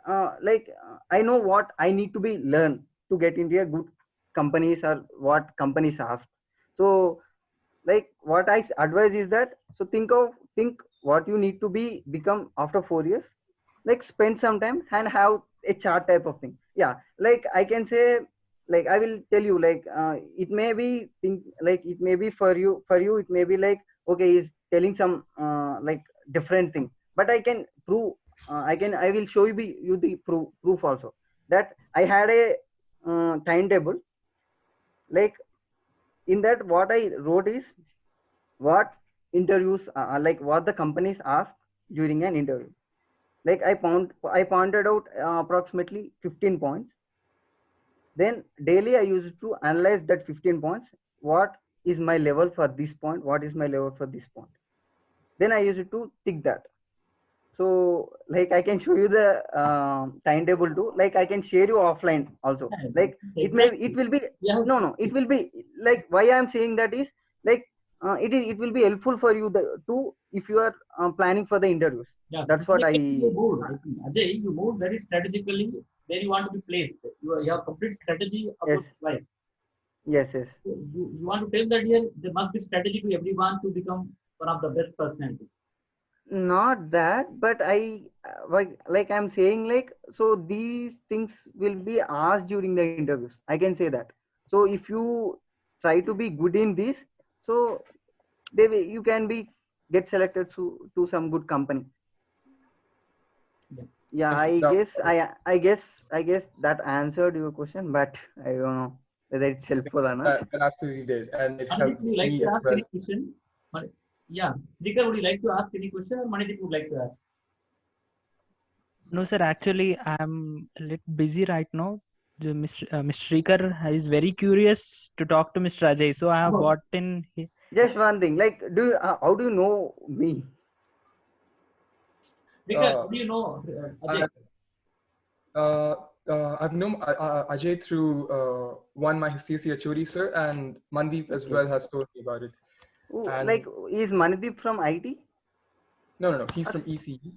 I know what I need to be learn to get into a good companies or what companies ask. So like what I advise is that, so think what you need to be become after 4 years. Like spend some time and have a chart type of thing. Yeah, like I can say, like I will tell you, like it may be think like it may be for you it may be like, okay, he's telling some like different thing, but I can prove, I will show you the proof also, that I had a timetable. Like in that what I wrote is what interviews like what the companies ask during an interview. Like I pointed out approximately 15 points. Then daily I used to analyze that 15 points. What is my level for this point? What is my level for this point? Then I used to tick that. So like I can show you the timetable too. Like I can share you offline also. Like it will be, Yeah. no, it will be like, why I am saying that is like it will be helpful for you to if you are planning for the interviews. Yeah, That's what I you moved. I think, Ajay, you moved very strategically where you want to be placed. You have complete strategy yes about life. yes yes You want to tell that here there must be strategy to everyone to become one of the best personalities. Not that, but I like I'm saying, like, so these things will be asked during the interviews, I can say that. So if you try to be good in this, so you can be get selected to some good company. Yeah. Yeah, Thank you. I That guess was, I guess that answered your question, but I don't know whether it's helpful or not. that absolutely did, and it Manidip, helped would you like me to as ask well. any question? Yeah. Srikar, would you like to ask any question or Manidip would like to ask? No, sir. Actually, I'm a little busy right now. Mr. Shrikar is very curious to talk to Mr. Ajay, so I have Oh, brought in. Just one thing, like, how do you know me? Srikar, Uh, how do you know Ajay? I, uh, I've known Ajay through one my CSE HOD sir, and Mandeep as Okay. well has told me about it. Ooh, And like, is Mandeep from IT? no, he's from ECE.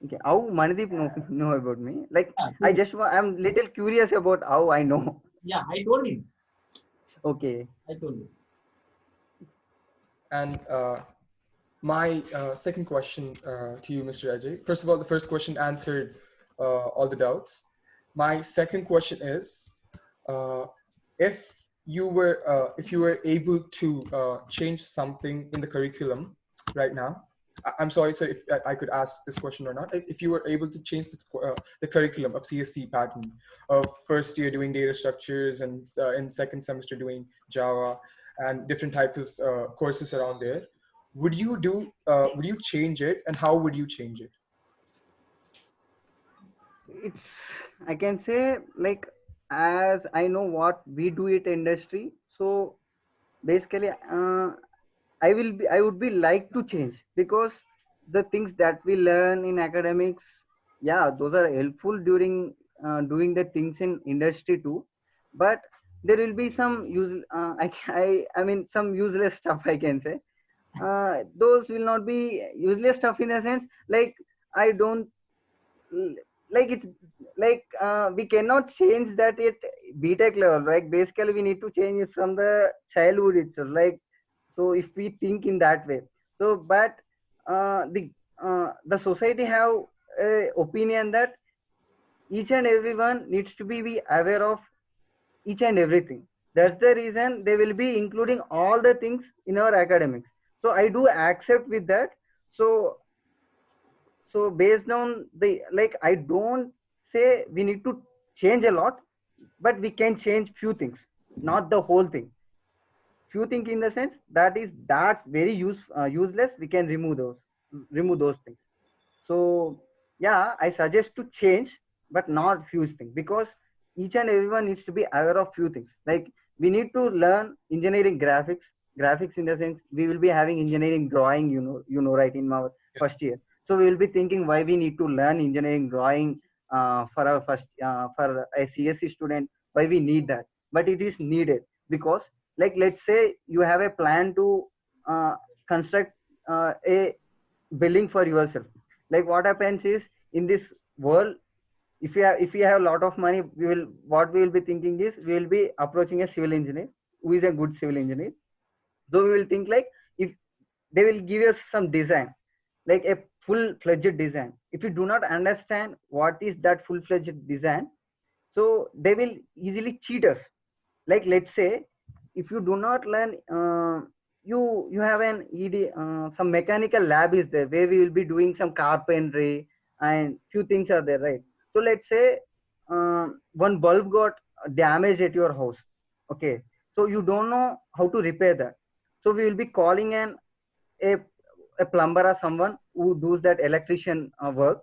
Okay, how Mandeep know about me? Like, Yeah, so, I'm little curious about how I know. yeah, I told him. Okay. I told you. And my second question to you, Mr. Ajay. First of all, the first question answered all the doubts. My second question is, uh, if you were able to change something in the curriculum right now, I'm sorry, sir, if I could ask this question or not. If you were able to change the curriculum of CSC pattern of first year doing data structures and in second semester doing Java and different types of courses around there, would you change it, and how would you change it? It's I can say, like, as I know what we do it industry, so basically, I would be like to change, because the things that we learn in academics, yeah, those are helpful during doing the things in industry too. But there will be some I mean, some useless stuff, I can say. Those will not be useless stuff in the sense, like, I don't l- like it's like, we cannot change that at BTech level, right? Basically, we need to change it from the childhood itself. Like, so if we think in that way, so but the society have a opinion that each and everyone needs to be aware of each and everything. That's the reason they will be including all the things in our academics. So I do accept with that. So based on the, like, I don't say we need to change a lot, but we can change few things, not the whole thing. Few things in the sense that is that very useless, we can remove those things. So yeah, I suggest to change, but not few things, because each and everyone needs to be aware of few things. Like, we need to learn engineering graphics in the sense we will be having engineering drawing, right, in our first year. So we will be thinking why we need to learn engineering drawing for our first for a CSC student, why we need that. But it is needed, because, like, let's say you have a plan to construct a building for yourself. Like, what happens is, in this world, if you have a lot of money, we will be thinking is, we will be approaching a civil engineer who is a good civil engineer. So we will think like, if they will give us some design, like a full-fledged design, if you do not understand what is that full-fledged design, so they will easily cheat us. Like, let's say, if you do not learn, you have an ed, some mechanical lab is there where we will be doing some carpentry, and few things are there, right? So let's say one bulb got damaged at your house. Okay, so you don't know how to repair that. So we will be calling a, a plumber or someone who does that electrician work.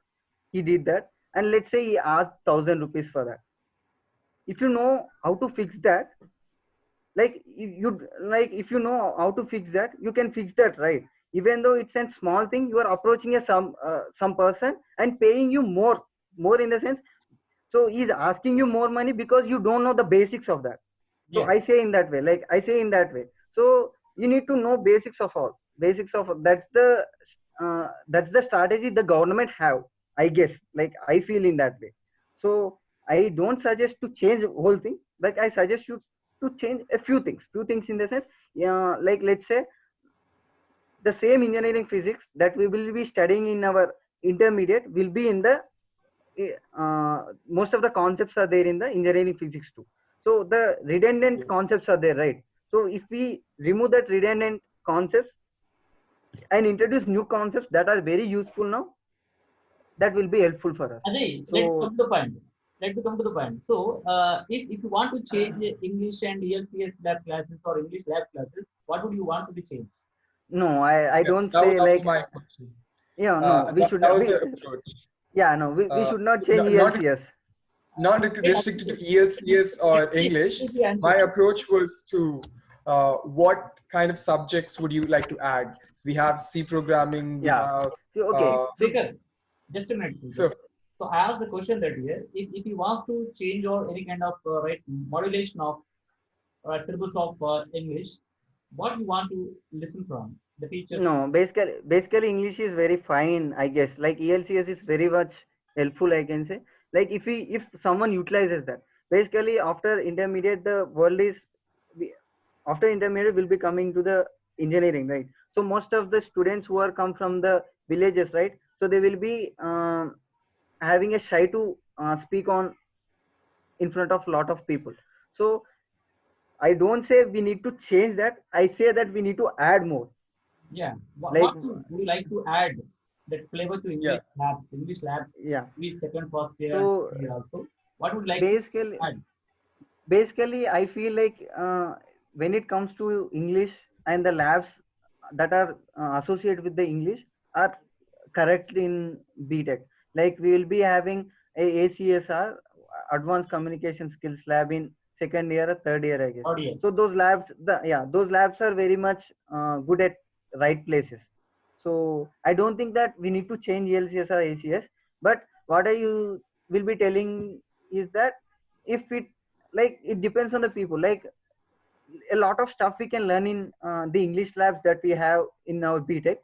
He did that, and let's say he asked 1,000 rupees for that. If you know how to fix that, like, if you know how to fix that, you can fix that, right? Even though it's a small thing, you are approaching a some person and paying you more in the sense, so he's asking you more money because you don't know the basics of that. So Yes. I say in that way, like, I say in that way. So you need to know basics of, that's the strategy the government have, I guess. Like, I feel in that way. So I don't suggest to change the whole thing. Like, I suggest you to change a few things in the sense, yeah, like, let's say, the same engineering physics that we will be studying in our intermediate will be in the most of the concepts are there in the engineering physics too. So the redundant concepts are there, right? So if we remove that redundant concepts and introduce new concepts that are very useful now, that will be helpful for us. Ajay, let's So come to the point. Let's come to the point. So, if you want to change English and ELCS lab classes or English lab classes, what would you want to be changed? no, I Yeah, don't say, that was like, my question. yeah, no, we should That not was be, the approach. yeah, no, we should not change Not ELCS. not restricted to ELCS or English. My approach was to what kind of subjects would you like to add? So we have C programming, we Yeah. have Okay. So Speaker, just a minute. so So I asked the question that here, if he wants to change or any kind of right modulation of syllabus of English, what you want to listen from the teacher? no, basically English is very fine, I guess. Like, ELCS is very much helpful, I can say. Like, if someone utilizes that, basically after intermediate, the world is we- after intermediate will be coming to the engineering, right? So most of the students who are come from the villages, right? So they will be having a shy to speak on in front of a lot of people. So I don't say we need to change that. I say that we need to add more. Yeah. Like, Would you like to add that flavor to yeah. English labs, yeah. we second, first year, and So third year also? What would you like to basically, add? I feel like, when it comes to English, and the labs that are associated with the English are correct in BTech. Like, we will be having a ACSR, advanced communication skills lab in second year or third year, I guess. Audio. So those labs, those labs are very much good at right places. So I don't think that we need to change LCS or ACS. But what I you will be telling is that if it like it depends on the people. Like a lot of stuff we can learn in the English labs that we have in our BTech.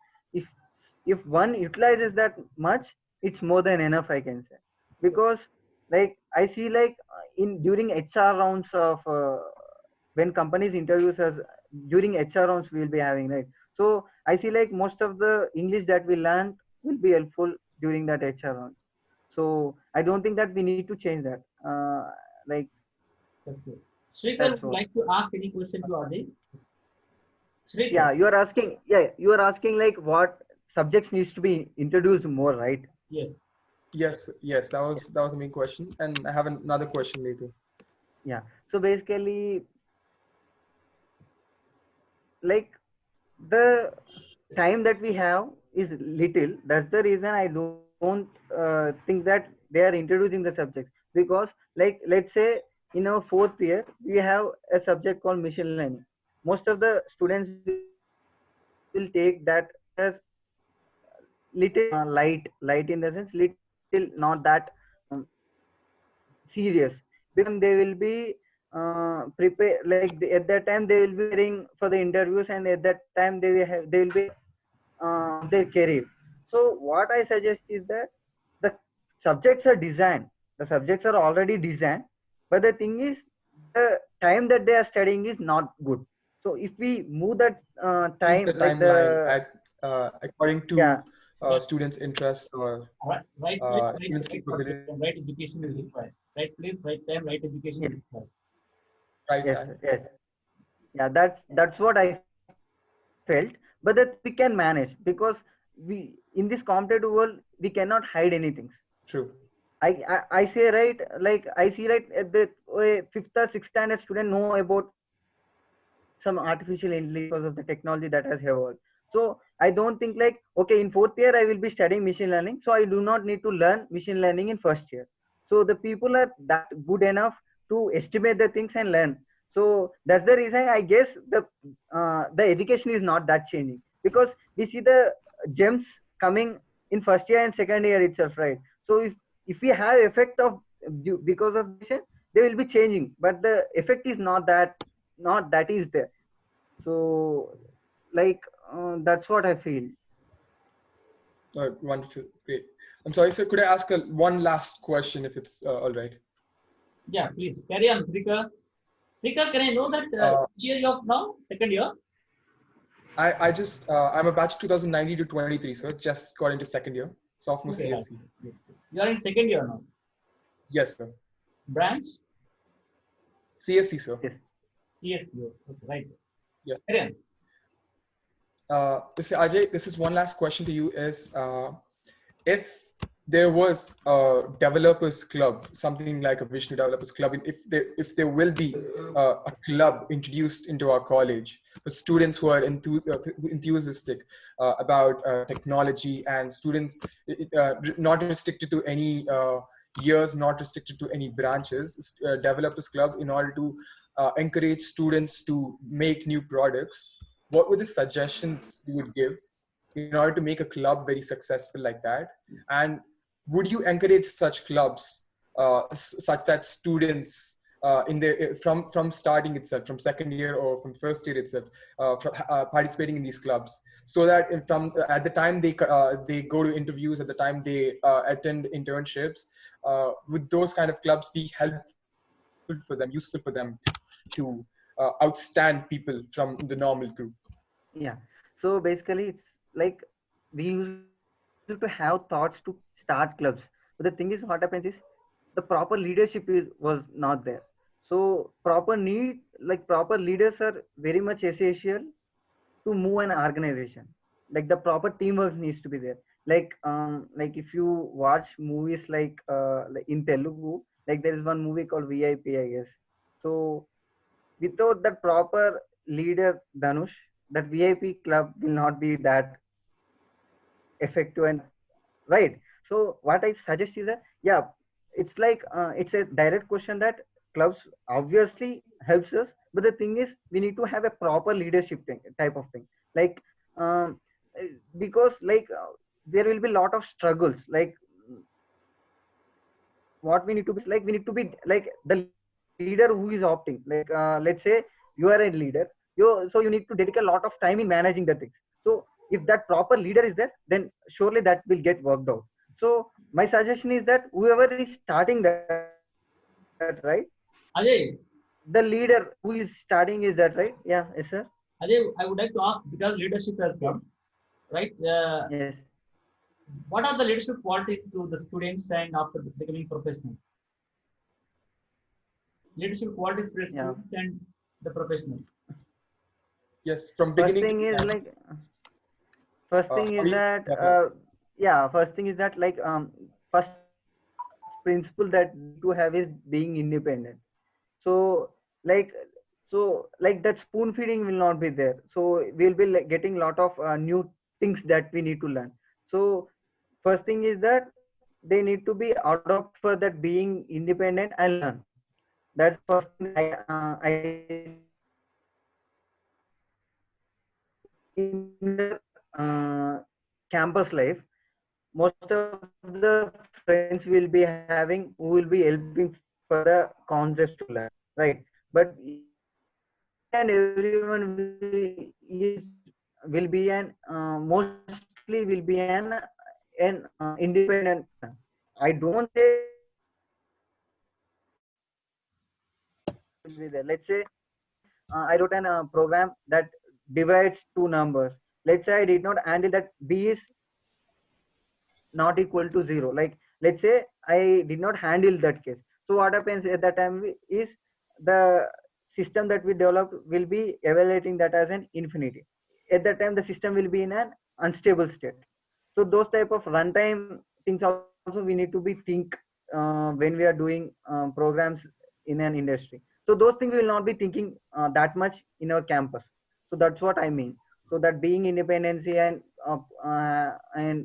If one utilizes that much, it's more than enough, I can say. Because like I see like in during HR rounds of when companies interviews us, during HR rounds we will be having, right? So I see like most of the English that we learned will be helpful during that HR round. So I don't think that we need to change that. Like That's good. Shrikar, that's would you what. like to ask any question to Ajay? Shrikar. Yeah, you are asking. Yeah, you are asking like what subjects needs to be introduced more, right? Yes. Yes, that was the main question, and I have another question later. Yeah. So basically, like the time that we have is little. That's the reason I don't think that they are introducing the subject. Because like let's say in our fourth year we have a subject called machine learning. Most of the students will take that as little light in the sense little not that serious, because they will be prepare like at that time they will be preparing for the interviews, and at that time they will be their career. So what I suggest is that the subjects are designed, the subjects are already designed, but the thing is the time that they are studying is not good. So if we move that Use the time like timeline the at according yeah to students' interest or Right place, right, students' right capability. subject, and right education is required. Right place, right time, right education yeah, is required. Right yes time. yes yeah, that's what I felt. But the thing is we can manage, because we in this competitive world we cannot hide anything. True. I say right, like I see right at the fifth or sixth standard student know about some artificial intelligence because of the technology that has evolved. So I don't think like okay, in fourth year I will be studying machine learning, so I do not need to learn machine learning in first year. So the people are that good enough to estimate the things and learn. So that's the reason I guess the education is not that changing, because we see the gems coming in first year and second year itself, right? So if we have effect of because of this, they will be changing, but the effect is not that is there. So like that's what I feel. Wonderful. Great. I'm sorry, sir. Could I ask one last question if it's all right? Yeah, please carry on, Shrikar. Shrikar, can I know that which year you have now? Second year? I just I'm a batch 2019 to 23, sir. Just got into second year, sophomore Okay, right. CSC. You are in second year now. Yes, sir. Branch? CSC, sir. Yes. CSU. Okay, right. Yeah. Carry on. Mr. Ajay, this is one last question to you: is if there was a developers club, something like a Vishnu developers club, if there will be a club introduced into our college for students who are enthusiastic about technology, and students not restricted to any years, not restricted to any branches, developers club in order to encourage students to make new products, what were the suggestions you would give in order to make a club very successful like that? And would you encourage such clubs, such that students from starting itself, from second year or from first year itself, participating in these clubs, so that from at the time they go to interviews, at the time they attend internships, would those kind of clubs be helpful for them, useful for them to outstand people from the normal group? Yeah. So basically it's like we used to have thoughts to start clubs, but the thing is what happens is the proper leadership was not there. So proper leaders are very much essential to move an organization. Like the proper teamwork needs to be there. Like if you watch movies like in Telugu, like there is one movie called VIP, I guess. So without that proper leader Dhanush, that VIP club will not be that effective and right. So what I suggest is that yeah, it's like it's a direct question that clubs obviously helps us, but the thing is we need to have a proper leadership thing, type of thing. Like um, because like there will be a lot of struggles. Like what we need to be like, we need to be like the leader who is opting. Like let's say you are a leader, so you need to dedicate a lot of time in managing the things. So if that proper leader is there, then surely that will get worked out. So my suggestion is that whoever is starting that, right, Ajay, the leader who is starting is that, right? Yeah, yes sir. Ajay, I would like to ask, because leadership has Yes, come, right? yes. What are the leadership qualities to the students and after becoming professionals? Leadership qualities to the Yeah, students and the professionals. Yes, from first beginning to thing is end. like first thing I is mean, that yeah, yeah, first thing is that like first principle that we need to have is being independent. So like like that spoon feeding will not be there, so we'll be like getting a lot of new things that we need to learn. So first thing is that they need to be adopt for that being independent and learn. That's the first thing that I see in their campus life. Most of the friends will be having who will be helping for the concepts to learn, right? But each and everyone will be an mostly will be an independent person. I don't say will be there. Let's say I wrote an program that divides two numbers. Let's say I did not handle that b is not equal to 0. Like let's say I did not handle that case. So what happens at that time is the system that we developed will be evaluating that as an infinity. At that time the system will be in an unstable state. So those type of runtime things also we need to be think when we are doing programs in an industry. So those things we will not be thinking that much in our campus. So that's what I mean. So that being independency and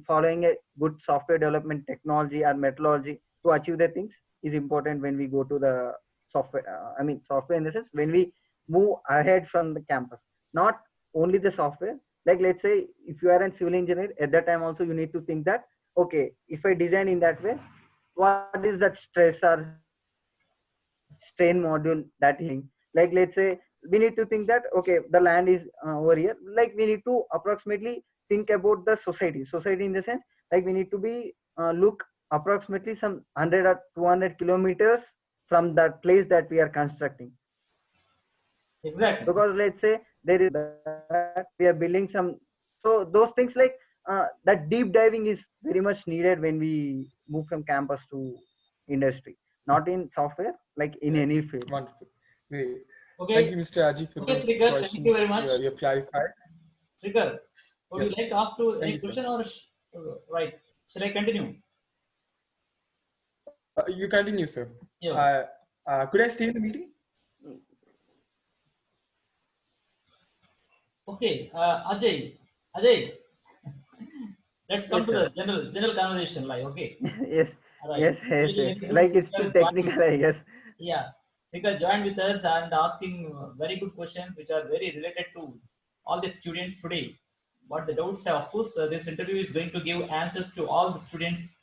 following a good software development technology or methodology to achieve the things is important when we go to the software. I mean software in the sense when we move ahead from the campus, not only the software. Like let's say if you are a civil engineer, at that time also you need to think that okay, if I design in that way, what is that stress or strain module that is having. Like let's say we need to think that okay, the land is over here. Like we need to approximately think about the society in the sense like we need to be look approximately some 100 or 200 kilometers from that place that we are constructing. Exactly. Because let's say there is that we are building some, so those things like that deep diving is very much needed when we move from campus to industry, not in software, like in any field. wonderful. Great. Thank you, Okay. Mr. Aji, for Okay, those Trigger, thank you very questions much. you have clarified. Trigger, would you Yes, like to ask to thank any you, sir. question or right? Shall I continue? You continue, sir. Yeah. Could I stay in the meeting? Okay, Ajay, let's come Yes to sir. the general conversation. Like, okay, Yes, all right. yes, yes, Really yes, very good. like it's too Trigger joined technical, I guess. yeah, Trigger joined with us and asking very good questions, which are very related to all the students today. What the doubts have. Of course, this interview is going to give answers to all the students.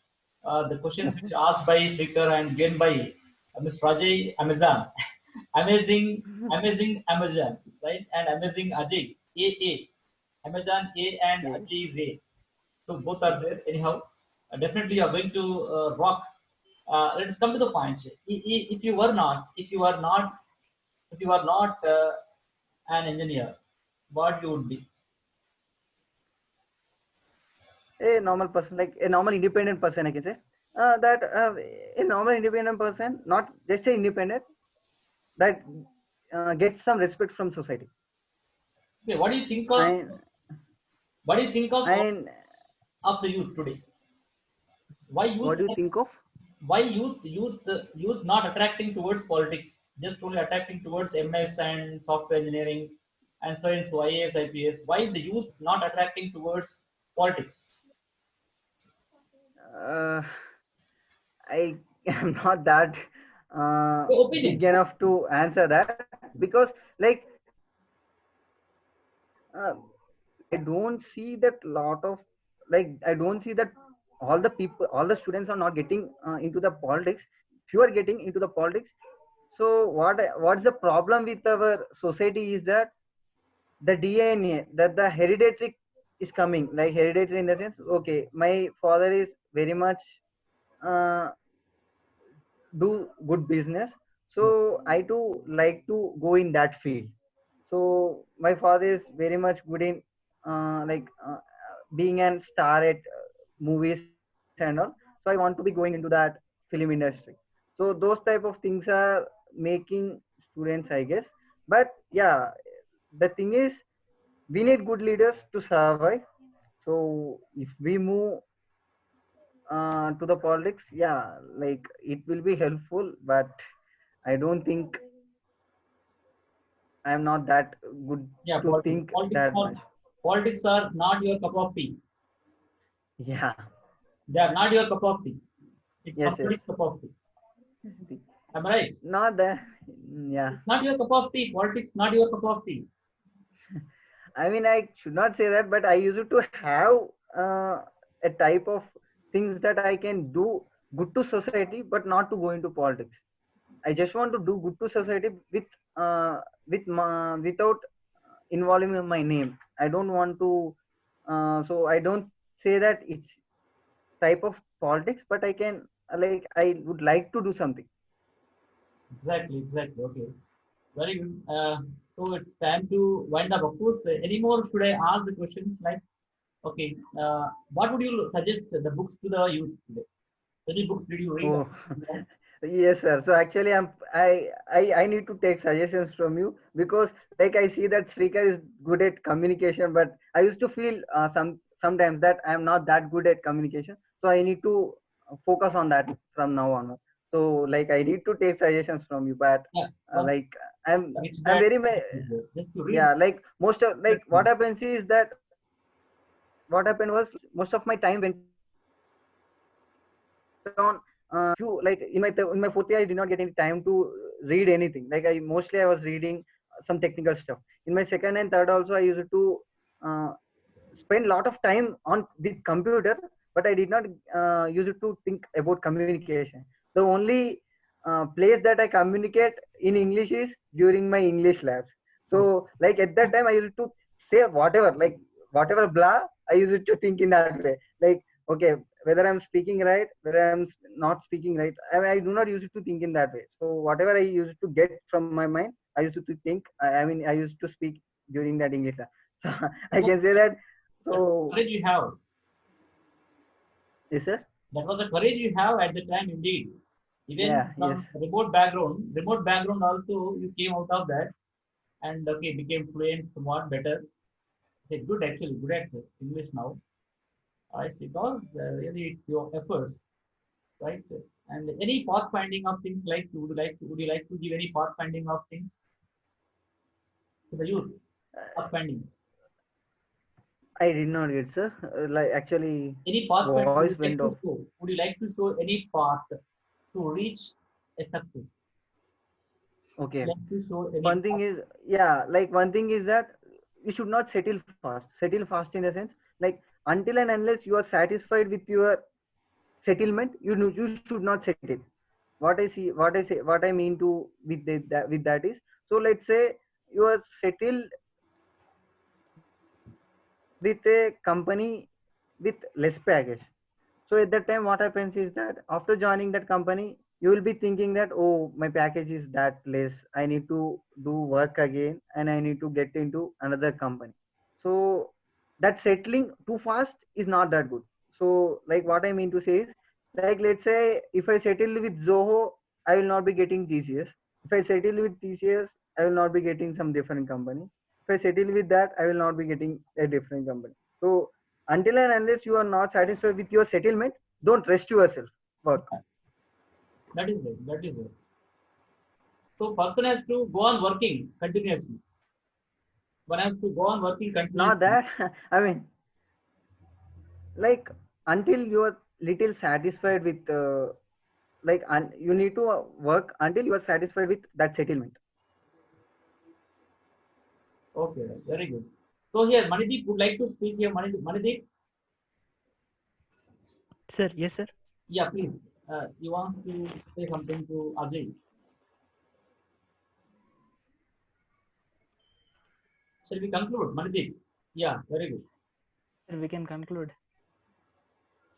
The questions which are asked by Trigger and given by Ms. Rajay Amazon. amazing Amazon, right? And amazing Ajay, AA. Amazon A and Yes. Ajay is A. So both are there. Anyhow, definitely you are going to rock. Let's come to the point. If you were not, if you are not an engineer, what you would be? A normal person, like a normal independent person, I can say that a normal independent person, not just a independent, that gets some respect from society. Okay, what do you think of? and What do you think and of the youth today? Why youth? what do you think of? Why youth not attracting towards politics? Just only attracting towards MS and software engineering, and so and so IAS, IPS. Why the youth not attracting towards politics? uh, I I'm not that Your opinion. big enough to answer that, because like uh, I don't see that lot of, like I don't see that all the people, all the students are not getting into the politics. Few are getting into the politics. So what's the problem with our society is that the DNA, that the hereditary is coming, like hereditary in the sense, okay, my father is very much uh, do good business, so I too like to go in that field. So my father is very much good in being an star at movies and all, so I want to be going into that film industry. So those type of things are making students, I guess. But yeah, the thing is, we need good leaders to survive. So if we move to the politics, yeah, like it will be helpful, but I don't think, I'm not that good Yeah, to politics. think that much. Politics are not your cup of tea. Yeah. They are not your cup of tea. It's Yes, yes. somebody's cup of tea. Am I right? Not that. Yeah. It's not your cup of tea. Politics not your cup of tea. I mean, I should not say that, but I used to have uh, a type of things that I can do good to society, but not to go into politics. I just want to do good to society without involving my name. I don't want to. So I don't say that it's type of politics, but I can, like, I would like to do something. Exactly, exactly. Okay. Very good. So it's time to wind up. Of course, any more should I ask the questions like, okay, what would you suggest the books to the youth today? Any books did you read? Oh, yes, sir. So actually, I need to take suggestions from you, because like I see that Srikar is good at communication, but I used to feel sometimes that I am not that good at communication. So I need to focus on that from now on. So like I need to take suggestions from you, but Yeah, one like I'm rich I'm dad. very Just to read. yeah, like most of, like what happens is that what happened was most of my time went on few, like in my fourth year I did not get any time to read anything. Like I mostly I was reading some technical stuff. In my second and third also I used to uh, spend lot of time on with computer, but I did not use it to think about communication. The only place that I communicate in English is during my English labs. So like at that time I used to say whatever, like whatever blah, I used to think in that way. Like, okay, whether I'm speaking right, whether I'm not speaking right, I do not use it to think in that way. So whatever I used to get from my mind, I used to think. I mean, I used to speak during that English class. So I can say that. That was So the courage you have. yes, sir. That was the courage you have at the time, indeed. Even Yeah. Yes. from remote background also you came out of that and okay became fluent somewhat better. Okay, good actually, good at English now. Because really it's your efforts, right? And any path finding of things like would you like to give any path finding of things to the youth? Path finding. I did not get, sir. Like actually, Any path finding voice would you went like off. to show? Would you like to show any path to reach a success? Okay. Like to show any One thing path. is, yeah, like one thing is that you should not settle fast. Settle fast in the sense, like until and unless you are satisfied with your settlement, you should not settle. What I mean to with that is, so let's say you are settled with a company with less package. So at that time, what happens is that after joining that company, you will be thinking that, oh, my package is that less. I need to do work again and I need to get into another company. So that settling too fast is not that good. So like what I mean to say is, like let's say if I settle with Zoho, I will not be getting TCS. If I settle with TCS, I will not be getting some different company. If I settle with that, I will not be getting a different company. So until and unless you are not satisfied with your settlement, don't rest yourself. Work. That is right. That is right. So person has to go on working continuously. One has to go on working Not continuously. that. I mean, like until you are little satisfied with. like you need to work until you are satisfied with that settlement. Okay, very good. So here, Manideep would like to speak here. Manideep, Sir, yes, sir. yeah, please. You want to say something to Ajay? Shall we conclude, Manideep? Yeah, very good. Sir, we can conclude.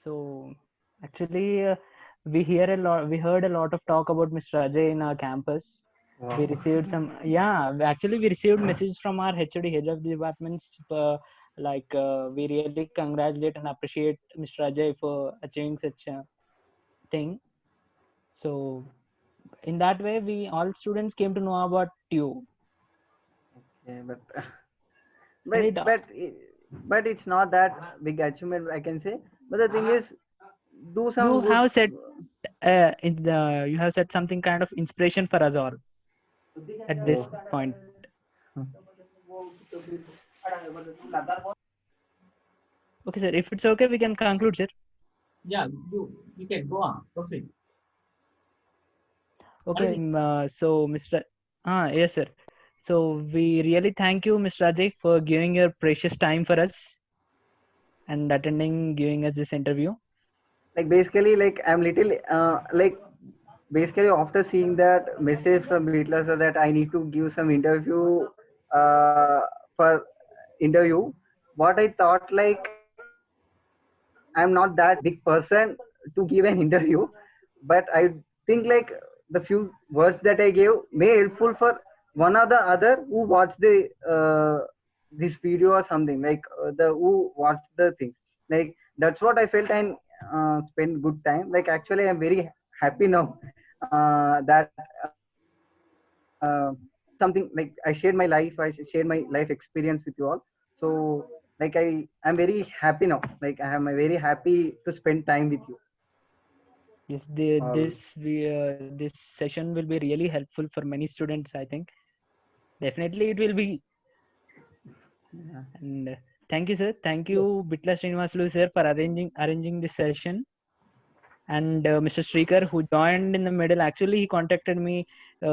So actually, we hear a lot. We heard a lot of talk about Mr. Ajay in our campus. We received some. Yeah, actually, we received messages from our HOD, head of the departments. We really congratulate and appreciate Mr. Ajay for achieving such a thing. So in that way, we all students came to know about you. Yeah, but And it, but it's not that big achievement, I can say. But the thing is, do some you good. have set you have set something kind of inspiration for us all at this point. Okay, sir. If it's okay, we can conclude, sir. Yeah, you can go on. Proceed. Okay. Manideep, So, Mr. Yes, sir. So we really thank you, Mr. Ajay, for giving your precious time for us and giving us this interview. Like basically, like I'm little like basically after seeing that message from Beatles that I need to give some interview for interview, what I thought like I'm not that big person to give an interview, but I think like the few words that I gave may helpful for one or the other who watched the this video or something like the who watched the things. Like that's what I felt and spent good time. Like actually, I'm very happy now that something like I shared my life. I shared my life experience with you all. So like I'm very happy now. Like I am very happy to spend time with you. Yes, All. this session will be really helpful for many students, I think. Definitely, it will be. Yeah. And thank you, sir. Thank yes. you, Bitla Srinivasulu, sir, for arranging this session. And Mr. Srikar, who joined in the middle, actually he contacted me. He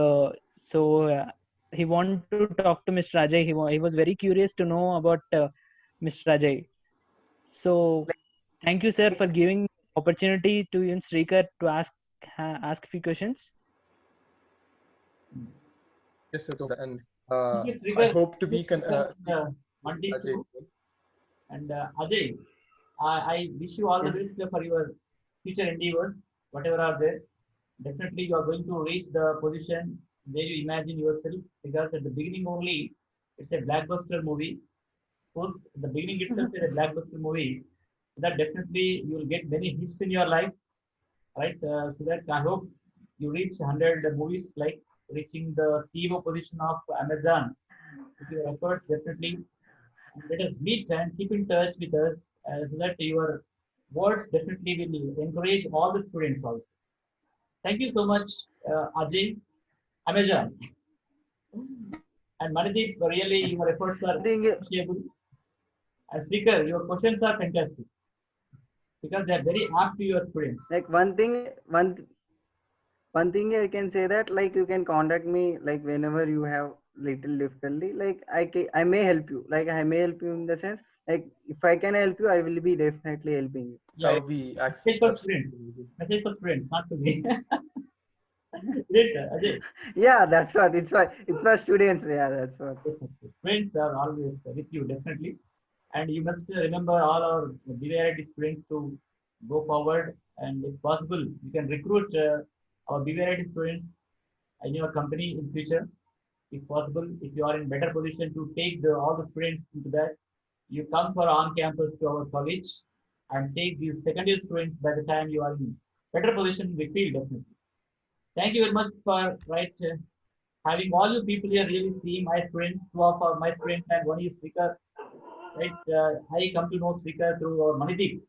wanted to talk to Mr. Ajay. He was very curious to know about Mr. Ajay. So thank you, sir, for giving opportunity to even Srikar to ask a few questions. Yes, sir. And Thank you, I Trigger. hope to be Manideep Ajay. too. And Ajay, I wish you all the Yes. best for your future endeavors, whatever are there. Definitely, you are going to reach the position where you imagine yourself, because at the beginning only, it's a blockbuster movie. Suppose the beginning itself is a blockbuster movie, so that definitely you will get many hits in your life, right? So that I hope you reach 100 movies, like reaching the CEO position of Amazon with your efforts, definitely. And let us meet and keep in touch with us, so that your words definitely will encourage all the students also. Thank you so much, Ajay, Amazon, and Manideep. Really, your efforts are Thing appreciable. And Srikar, your questions are fantastic because they are very apt to your students. like one thing I can say that like you can contact me like whenever you have little difficulty. Like I may help you. Like I may help you in the sense like if I can help you, I will be definitely helping you. That Yeah, would be message for students. absolutely. Message for students, not to me. Great, Ajay. Yeah, that's what it's for students. Yeah, that's what. Yes, yes. Friends are always with you, definitely. And you must remember all our BVRIT students to go forward. And if possible, you can recruit our BVRIT students in your company in future. If possible, if you are in better position to take all the students into that, you come for on campus to our college and take these second year students by the time you are in better position, we feel definitely. Thank you very much for having all you people here really see my students, two of my students and one is speaker. Right, I come to know speaker through Manideep.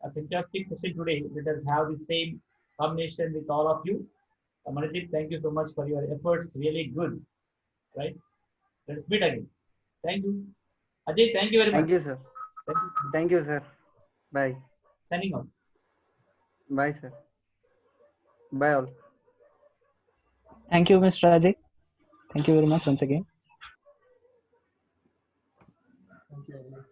A fantastic session today. Let us have the same combination with all of you. Manideep, thank you so much for your efforts. Really good. Right. Let's meet again. Thank you. Ajay, thank you very much. Thank you, sir. Thank you. Thank you, sir. Bye. Signing off. Bye, sir. Bye all. Thank you, Mr. Ajay. Thank you very much once again. Thank you.